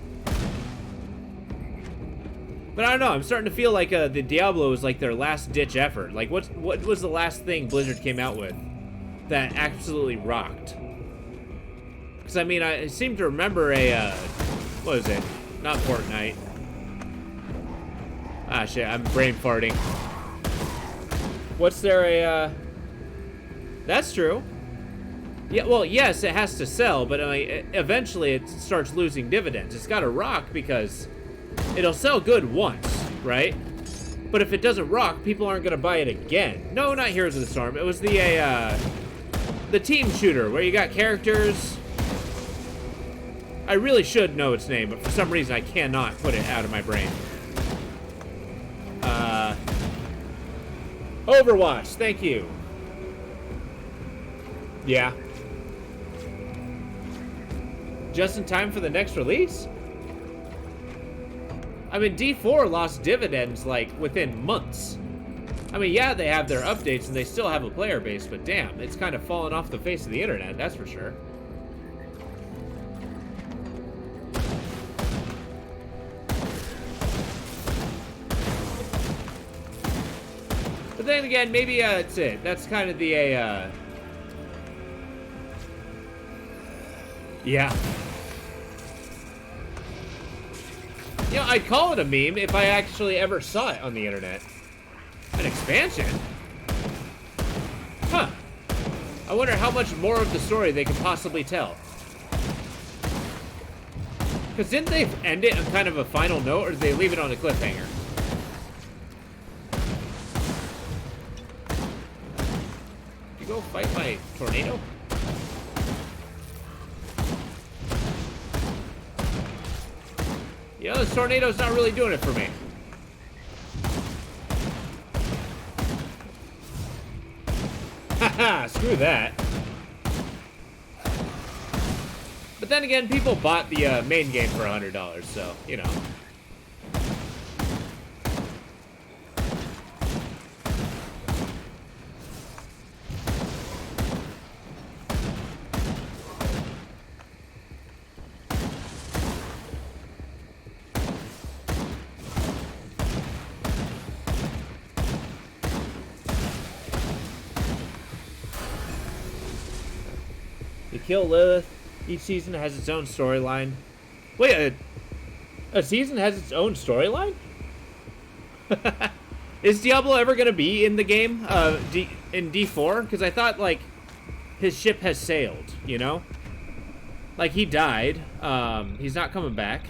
But I don't know, I'm starting to feel like the Diablo was like their last-ditch effort. Like, what was the last thing Blizzard came out with that absolutely rocked? Because, I mean, I seem to remember what was it? Not Fortnite. Ah, shit, I'm brain farting. What's there That's true. Yeah, well, yes, it has to sell, but I mean, eventually it starts losing dividends. It's got to rock because it'll sell good once, right? But if it doesn't rock, people aren't going to buy it again. No, not Heroes of the Storm. It was the team shooter where you got characters. I really should know its name, but for some reason I cannot put it out of my brain. Overwatch, thank you. Yeah. Just in time for the next release? I mean, D4 lost dividends, like, within months. I mean, yeah, they have their updates and they still have a player base, but damn, it's kind of fallen off the face of the internet, that's for sure. But then again, maybe that's it. That's kind of the, yeah. You know, I'd call it a meme if I actually ever saw it on the internet. An expansion? Huh. I wonder how much more of the story they could possibly tell. Because didn't they end it on kind of a final note, or did they leave it on a cliffhanger? You go fight my tornado? You know, this tornado's not really doing it for me. Haha, screw that. But then again, people bought the main game for $100, so, you know. You kill Lilith. Each season has its own storyline. Wait, a season has its own storyline? Is Diablo ever gonna be in the game in D4? Because I thought, like, his ship has sailed, you know? Like, he died. He's not coming back.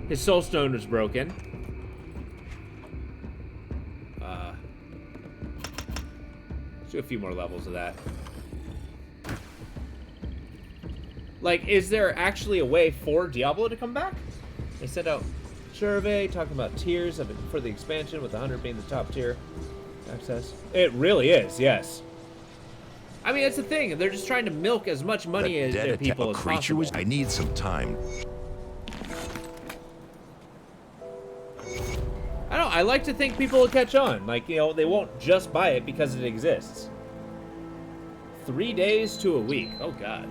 His soul stone was broken. Let's do a few more levels of that. Like, is there actually a way for Diablo to come back? They sent out survey talking about tiers of it for the expansion, with 100 being the top tier access. It really is, yes. I mean, that's the thing. They're just trying to milk as much money as people as possible. I need some time. I don't know. I like to think people will catch on. Like, you know, they won't just buy it because it exists. 3 days to a week. Oh, God.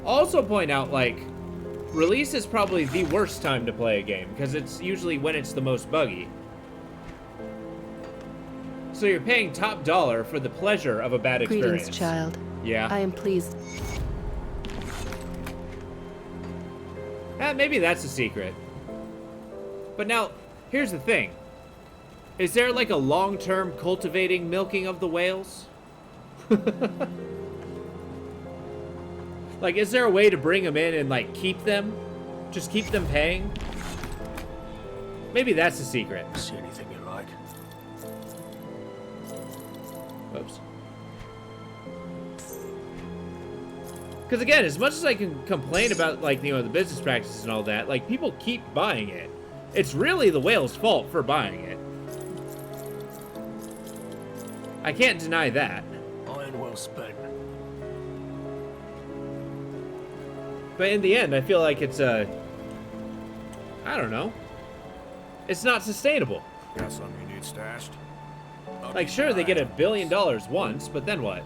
Also point out, like, release is probably the worst time to play a game, because it's usually when it's the most buggy. So you're paying top dollar for the pleasure of a bad experience. Greetings, child. Yeah. I am pleased. Maybe that's a secret. But now, here's the thing. Is there, like, a long-term cultivating milking of the whales? Like, is there a way to bring them in and, like, keep them? Just keep them paying? Maybe that's the secret. See anything you like? Oops. Because, again, as much as I can complain about, like, you know, the business practices and all that, like, people keep buying it. It's really the whale's fault for buying it. I can't deny that. Iron well spent. But in the end, I feel like it's I don't know. It's not sustainable. Got something you need stashed? Like, sure, they get $1 billion once, but then what?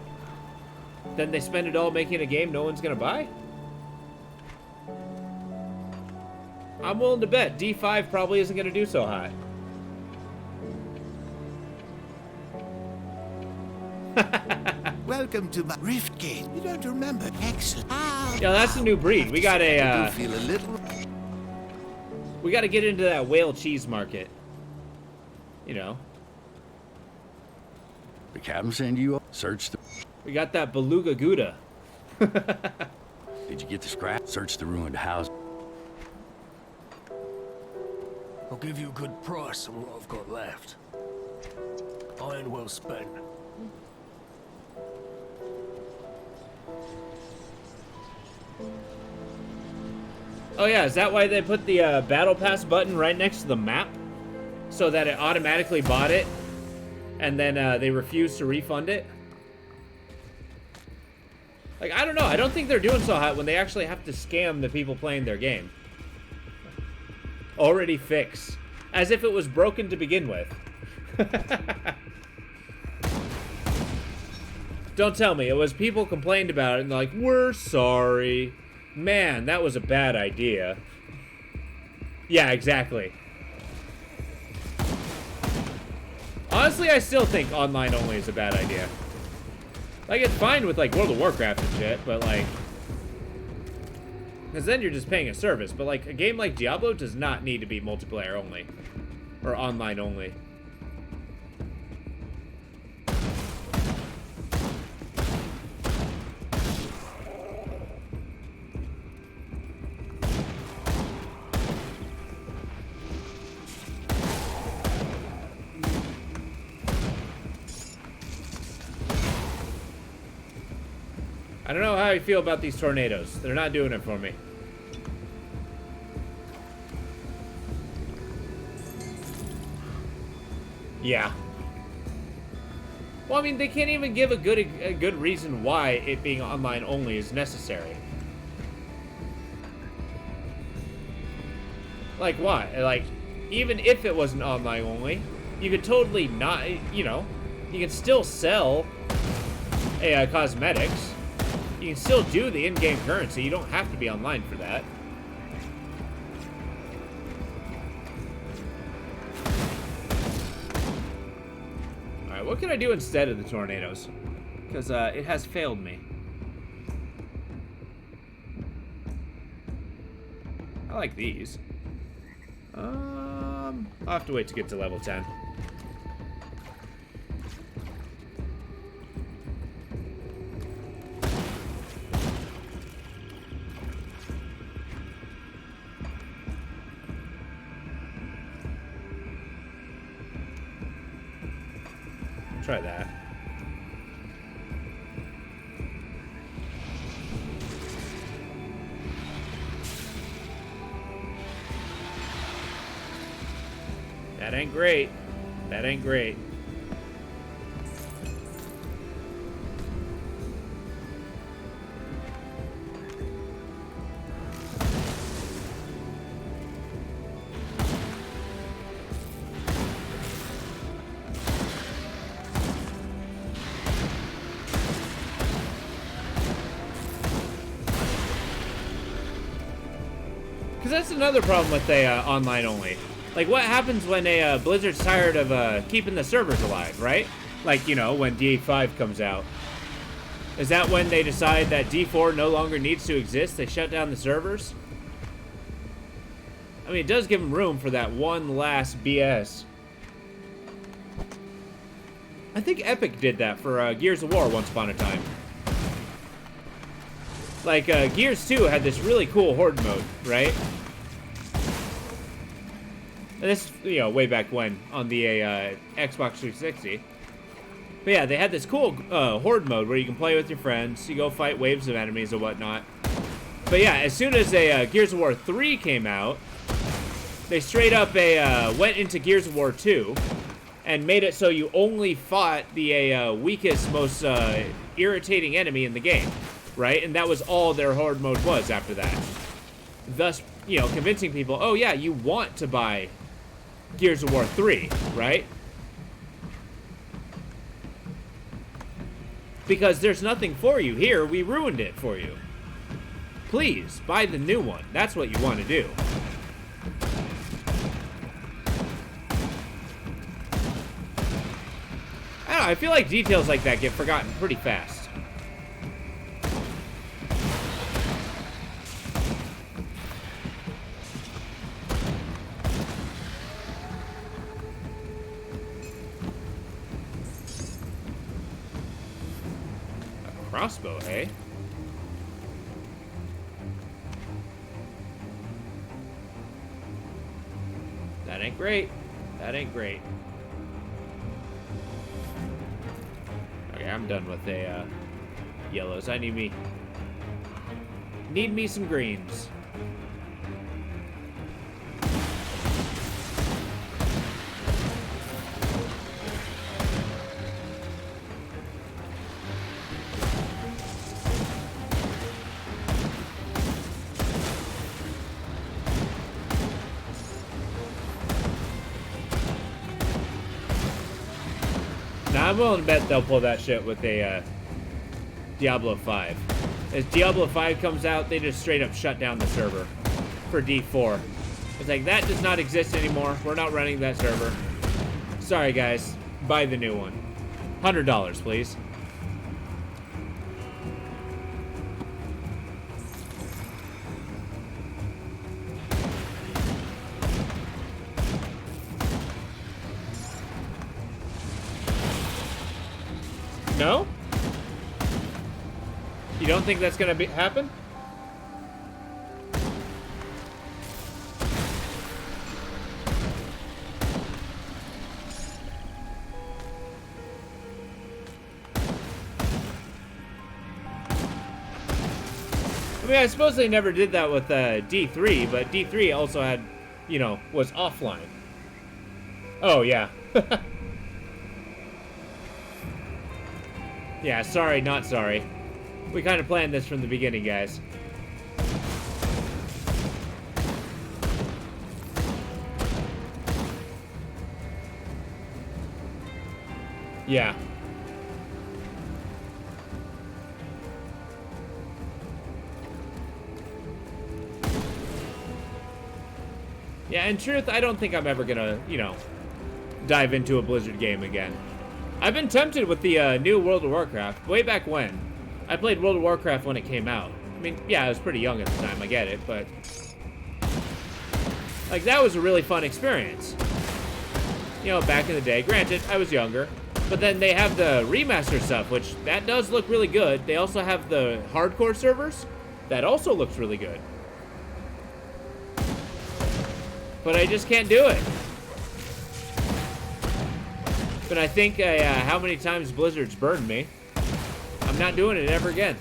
Then they spend it all making a game no one's gonna buy? I'm willing to bet D5 probably isn't gonna do so hot. Welcome to my Riftgate. You don't remember? Excellent. Yeah, that's a new breed. We got I do feel a little. we got to get into that whale cheese market. You know, The captain send you up? Search the... we got that beluga gouda. Did you get the scrap? Search the ruined house. I'll give you a good price on what I've got left. Iron well spent. Oh yeah, is that why they put the battle pass button right next to the map? So that it automatically bought it, and then they refused to refund it? Like, I don't know. I don't think they're doing so hot when they actually have to scam the people playing their game. Already fixed. As if it was broken to begin with. Don't tell me. It was people complained about it and they're like, we're sorry. Man, that was a bad idea. Yeah, exactly. Honestly, I still think online only is a bad idea. Like, it's fine with, like, World of Warcraft and shit, but, like... Because then you're just paying a service. But, like, a game like Diablo does not need to be multiplayer only. Or online only. I don't know how I feel about these tornadoes. They're not doing it for me. Yeah. Well, I mean, they can't even give a good reason why it being online only is necessary. Like what? Like, even if it wasn't online only, you could totally not, you know, you can still sell cosmetics. You can still do the in-game currency. You don't have to be online for that. Alright, what can I do instead of the tornadoes? Because it has failed me. I like these. I'll have to wait to get to level 10. Try that. That ain't great. That ain't great. That's another problem with online only. Like, what happens when Blizzard's tired of keeping the servers alive, right? Like, you know, when D5 comes out. Is that when they decide that D4 no longer needs to exist? They shut down the servers? I mean, it does give them room for that one last BS. I think Epic did that for Gears of War once upon a time. Like, Gears 2 had this really cool Horde mode, right? And this, you know, way back when, on the Xbox 360. But yeah, they had this cool Horde mode where you can play with your friends, you go fight waves of enemies and whatnot. But yeah, as soon as Gears of War 3 came out, they straight up went into Gears of War 2 and made it so you only fought the weakest, most irritating enemy in the game, right? And that was all their Horde mode was after that. Thus, you know, convincing people, oh yeah, you want to buy Gears of War 3, right? Because there's nothing for you here. We ruined it for you. Please, buy the new one. That's what you want to do. I don't know, I feel like details like that get forgotten pretty fast. Crossbow, hey? That ain't great. That ain't great. Okay, I'm done with the yellows. I need me some greens. Now, I'm willing to bet they'll pull that shit with a Diablo 5. As Diablo 5 comes out, they just straight up shut down the server for D4. It's like, that does not exist anymore. We're not running that server. Sorry, guys. Buy the new one. $100, please. No? You don't think that's gonna happen? I mean, I suppose they never did that with D3, but D3 also had, you know, was offline. Oh, yeah. Yeah, sorry, not sorry. We kind of planned this from the beginning, guys. Yeah. Yeah, in truth, I don't think I'm ever gonna, you know, dive into a Blizzard game again. I've been tempted with the new World of Warcraft, way back when. I played World of Warcraft when it came out. I mean, yeah, I was pretty young at the time, I get it, but... like, that was a really fun experience. You know, back in the day. Granted, I was younger. But then they have the remaster stuff, which, that does look really good. They also have the hardcore servers. That also looks really good. But I just can't do it. But I think how many times Blizzard's burned me. I'm not doing it ever again.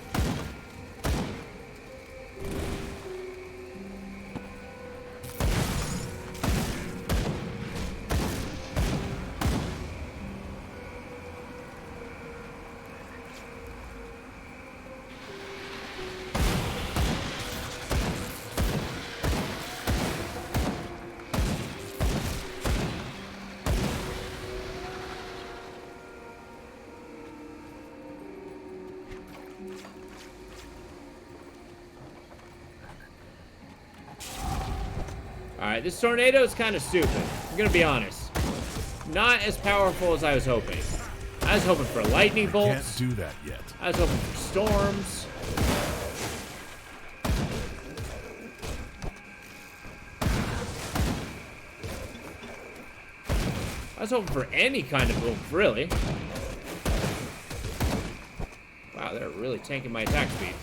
Alright, this tornado is kind of stupid. I'm gonna be honest. Not as powerful as I was hoping. I was hoping for lightning bolts. Can't do that yet. I was hoping for storms. I was hoping for any kind of oomph, really. Wow, they're really tanking my attack speed.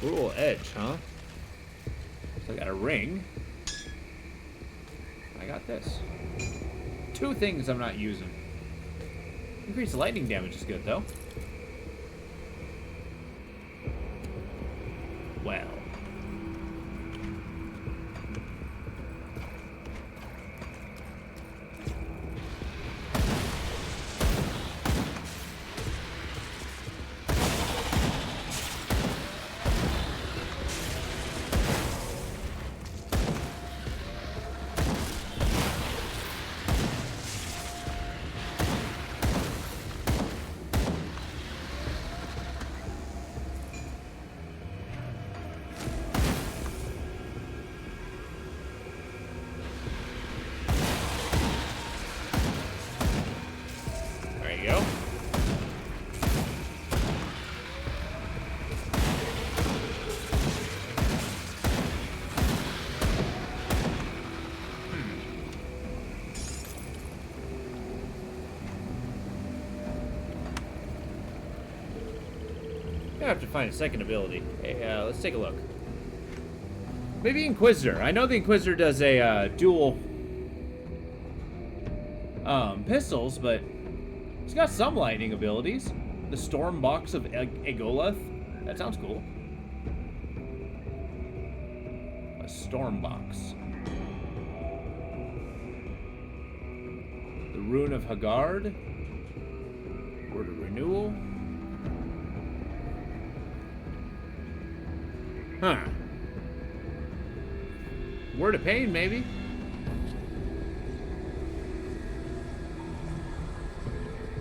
Cool edge, huh? So I got a ring. I got this. Two things I'm not using. Increased lightning damage is good, though. Well. I have to find a second ability. Hey, let's take a look. Maybe Inquisitor. I know the Inquisitor does a dual pistols, but he's got some lightning abilities. The Storm Box of Egoleth. That sounds cool. A Storm Box. Rune of Haggard. Word of Renewal. Huh. Word of Pain, maybe?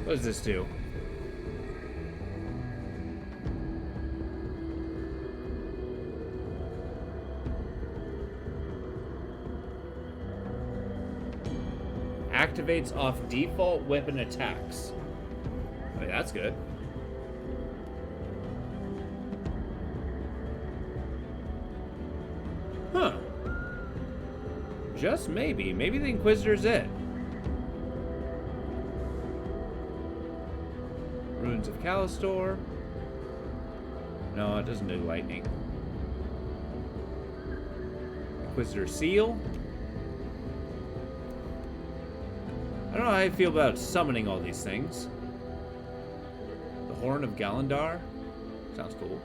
What does this do? Activates off default weapon attacks. I mean, that's good. Huh. Just maybe. Maybe the Inquisitor's it. Runes of Callistor. No, it doesn't do lightning. Inquisitor Seal. I don't know how I feel about summoning all these things. The Horn of Galandar. Sounds cool.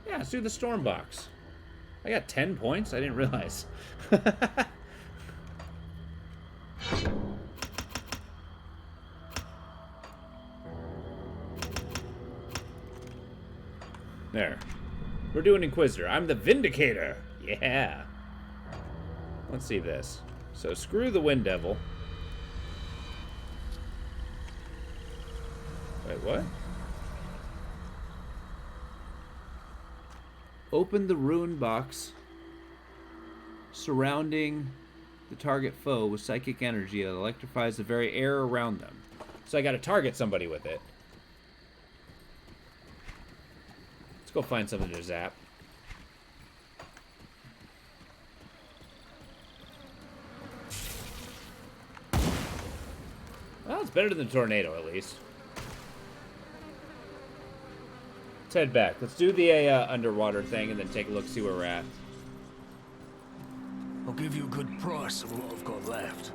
Yeah, let's do the Storm Box. I got 10 points? I didn't realize. There. We're doing Inquisitor. I'm the Vindicator. Yeah. Let's see this. So screw the Wind Devil. Wait, what? Open the Rune Box surrounding the target foe with psychic energy that electrifies the very air around them. So I gotta target somebody with it. Let's go find something to zap. Well, it's better than Tornado, at least. Let's head back. Let's do the underwater thing and then take a look, see where we're at. I'll give you a good price on what I've got left.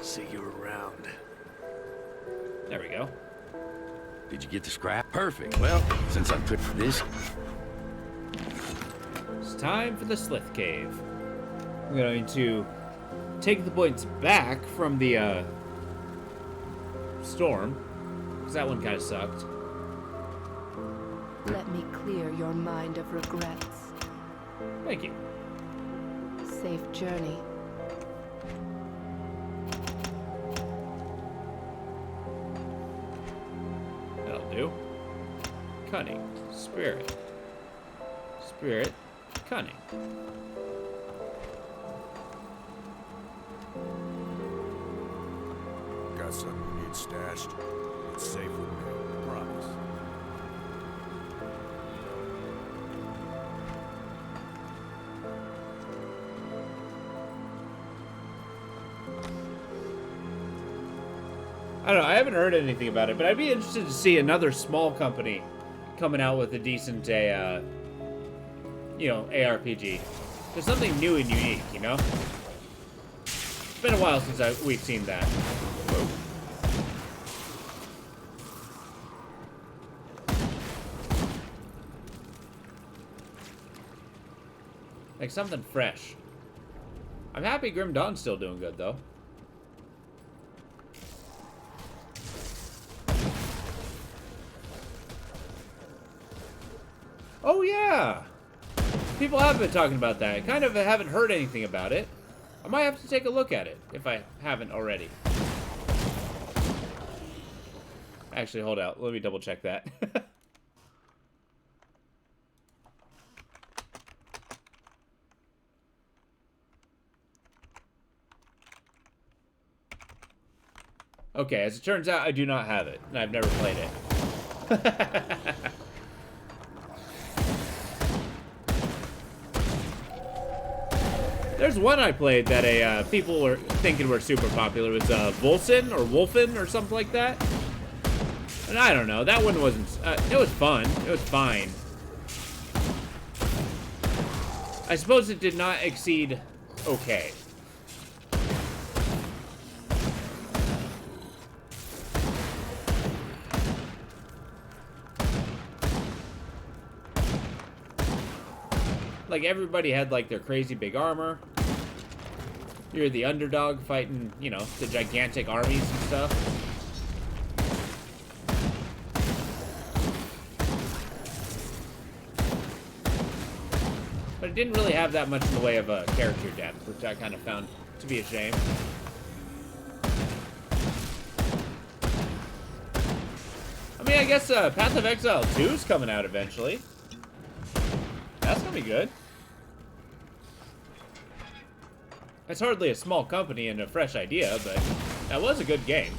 See you around. There we go. Did you get the scrap? Perfect. Well, since I'm tripped for this, It's time for the Slith Cave. I'm going to take the points back from the storm, because that one kind of sucked. Let me clear your mind of regrets. Thank you. Safe journey. That'll do. Cunning. Spirit. Spirit. Cunning. Got something you need stashed? It's safe with me. Promise. I don't know. I haven't heard anything about it, but I'd be interested to see another small company coming out with a decent, you know, ARPG. There's something new and unique, you know? It's been a while since we've seen that. Whoa. Like something fresh. I'm happy Grim Dawn's still doing good, though. Oh, yeah! People have been talking about that. I kind of haven't heard anything about it. I might have to take a look at it, if I haven't already. Actually, hold out. Let me double check that. Okay, as it turns out, I do not have it, and I've never played it. There's one I played that people were thinking were super popular. It was Volson or Wolfen or something like that. And I don't know. That one wasn't. It was fun. It was fine. I suppose it did not exceed okay. Like, everybody had, like, their crazy big armor. You're the underdog fighting, you know, the gigantic armies and stuff. But it didn't really have that much in the way of a character depth, which I kind of found to be a shame. I mean, I guess Path of Exile 2 is coming out eventually. That's gonna be good. It's hardly a small company and a fresh idea, but that was a good game.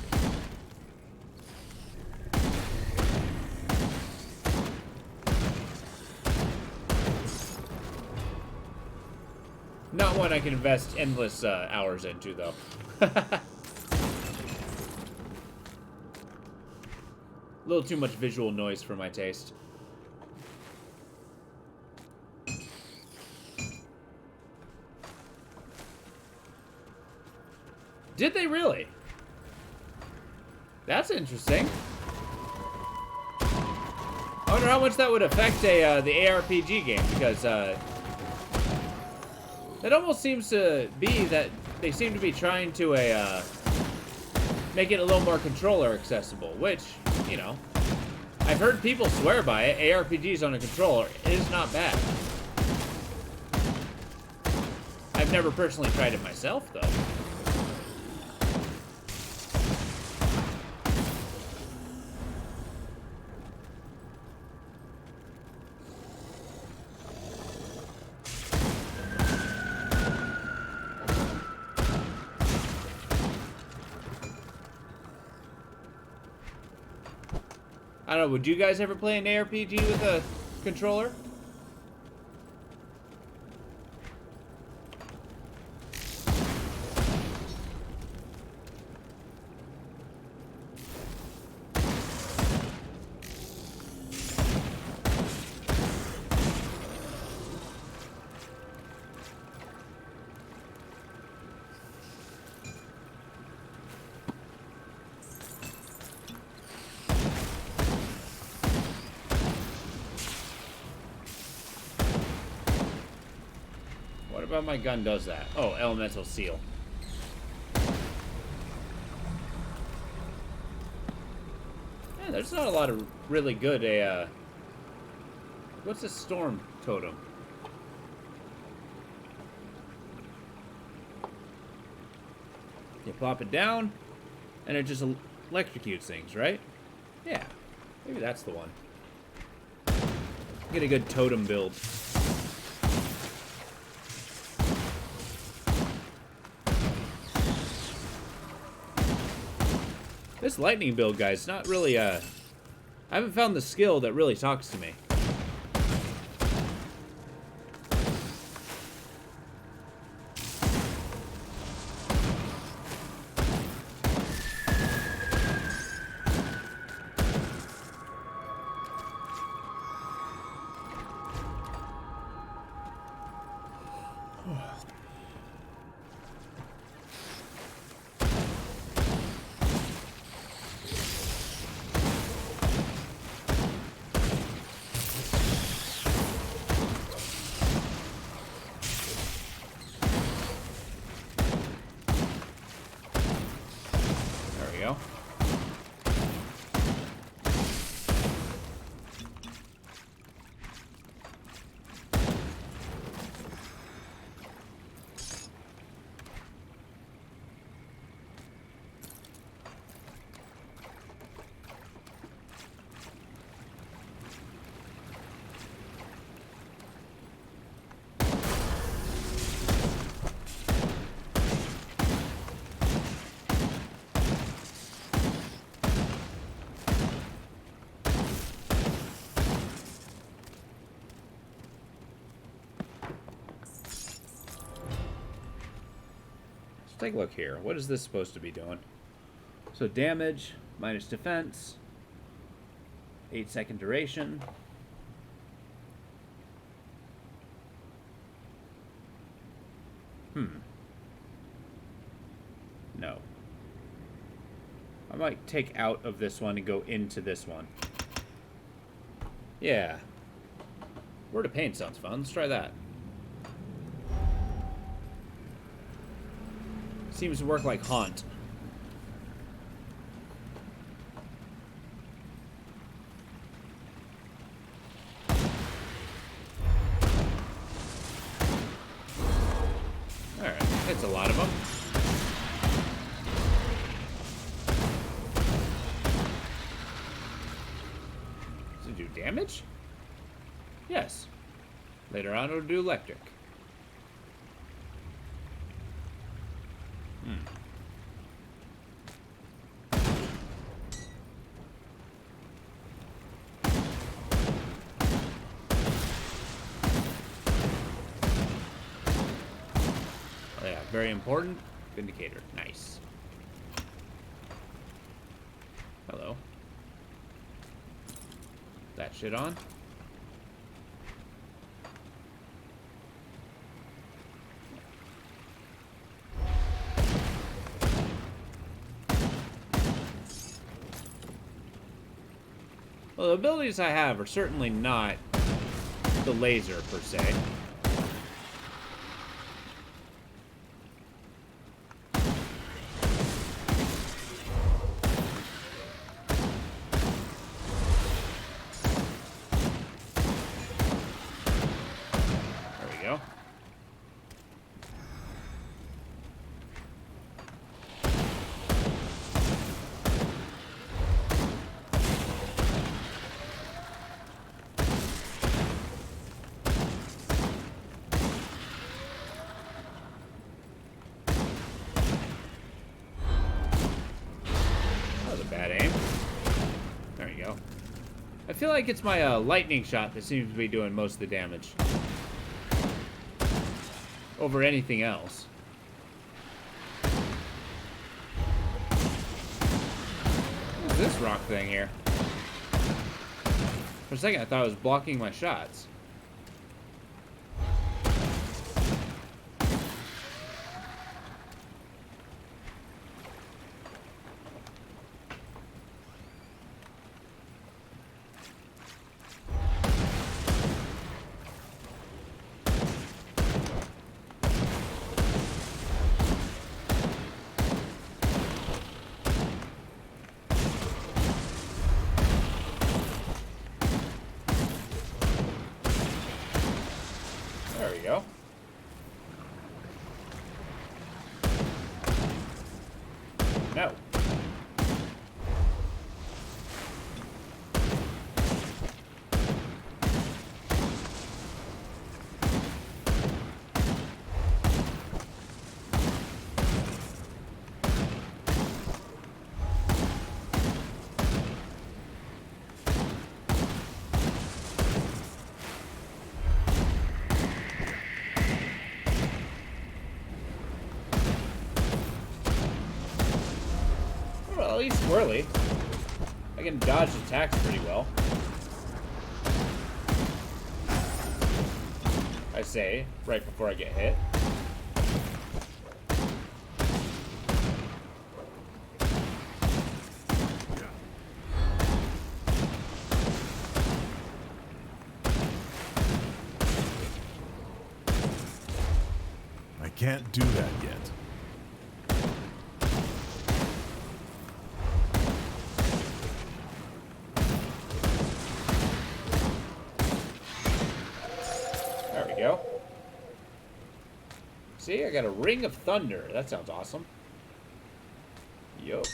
Not one I can invest endless hours into, though. A little too much visual noise for my taste. Did they really? That's interesting. I wonder how much that would affect the ARPG game, because that almost seems to be that they seem to be trying to make it a little more controller accessible, which, you know, I've heard people swear by it. ARPGs on a controller is not bad. I've never personally tried it myself, though. I don't know, would you guys ever play an ARPG with a controller? What about my gun does that? Oh, elemental seal. Yeah, there's not a lot of really good what's a storm totem? You plop it down, and it just electrocutes things, right? Yeah, maybe that's the one. Get a good totem build. This lightning build, guys, not really, I haven't found the skill that really talks to me. Go. Take a look here. What is this supposed to be doing? So damage, minus defense, 8-second duration. I might take out of this one and go into this one. Yeah. Word of Pain sounds fun. Let's try that. Seems to work like Haunt. Alright, that's a lot of them. Does it do damage? Yes. Later on it'll do electric. Oh yeah, very important. Vindicator. Nice. Hello. That shit on. Well, the abilities I have are certainly not the laser, per se. There we go. I feel like it's my lightning shot that seems to be doing most of the damage. Over anything else. What's this rock thing here? For a second I thought it was blocking my shots. There we go. No. Well, at least swirly. I can dodge attacks pretty well. I say, right before I get hit. I can't do that yet. There we go. See, I got a Ring of Thunder. That sounds awesome. Yup.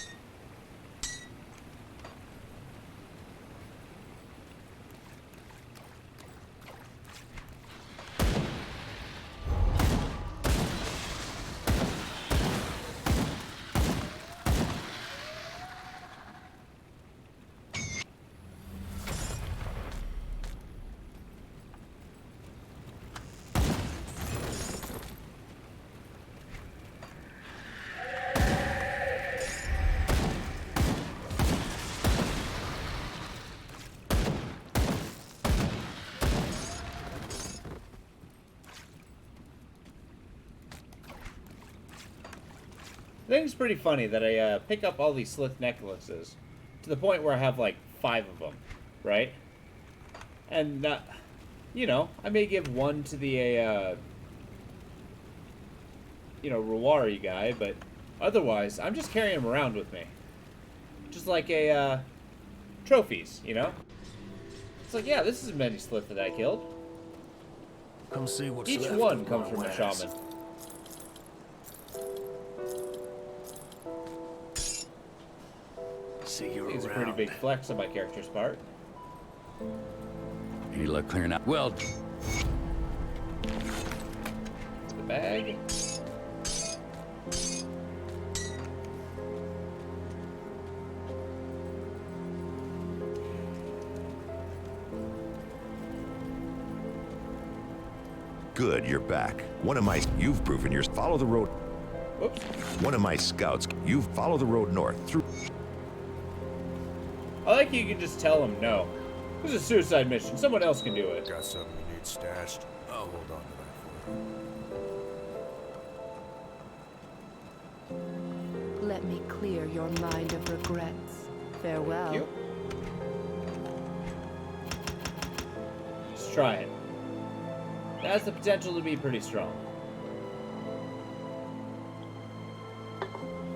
think it's pretty funny that I pick up all these Slith necklaces to the point where I have like 5 of them, right? And, you know, I may give one to the, you know, Ruari guy, but otherwise, I'm just carrying them around with me. Just like a, trophies, you know? It's like, yeah, this is many Slith that I killed. Come see what's Each left one of comes from a Marwaz. shaman. See you It's a around. pretty big flex on my character's part. Any luck clearing out? Well, The bag. Good, you're back. You've proven follow the road. Whoops. One of my scouts, you follow the road north through. I like you can just tell him no. This is a suicide mission. Someone else can do it. Got something you need stashed? I'll hold on to that for you. Let me clear your mind of regrets. Farewell. You. Let's try it. That has the potential to be pretty strong.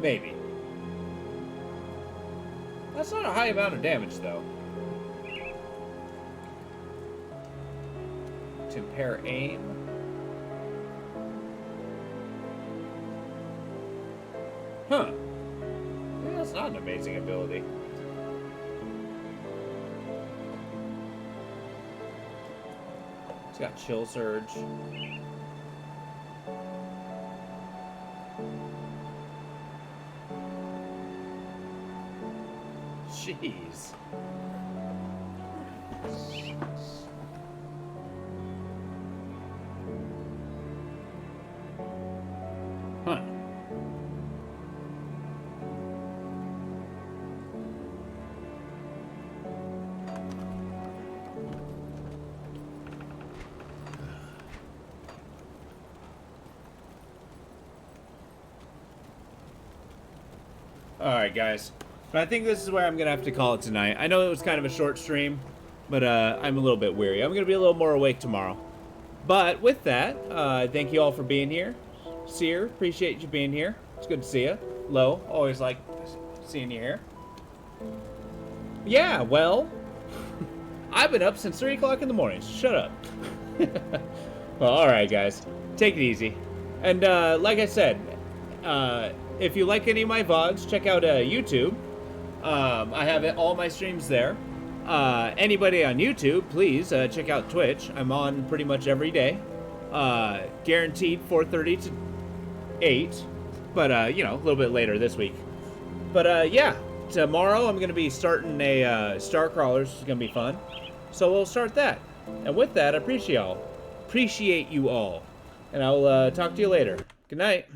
Maybe. That's not a high amount of damage, though. To impair aim. Huh. Maybe that's not an amazing ability. It's got Chill Surge. Jeez. Huh. Alright, guys. But I think this is where I'm going to have to call it tonight. I know it was kind of a short stream, but I'm a little bit weary. I'm going to be a little more awake tomorrow. But with that, thank you all for being here. Seer, appreciate you being here. It's good to see you. Lo, always like seeing you here. Yeah, well, I've been up since 3 o'clock in the morning. Shut up. Well, alright, guys. Take it easy. And like I said, if you like any of my VODs, check out YouTube. I have all my streams there. Anybody on YouTube, please check out Twitch. I'm on pretty much every day. Guaranteed 4:30 to 8. But, you know, a little bit later this week. But, yeah. Tomorrow I'm going to be starting a Starcrawlers. It's going to be fun. So we'll start that. And with that, I appreciate you all. And I'll talk to you later. Good night.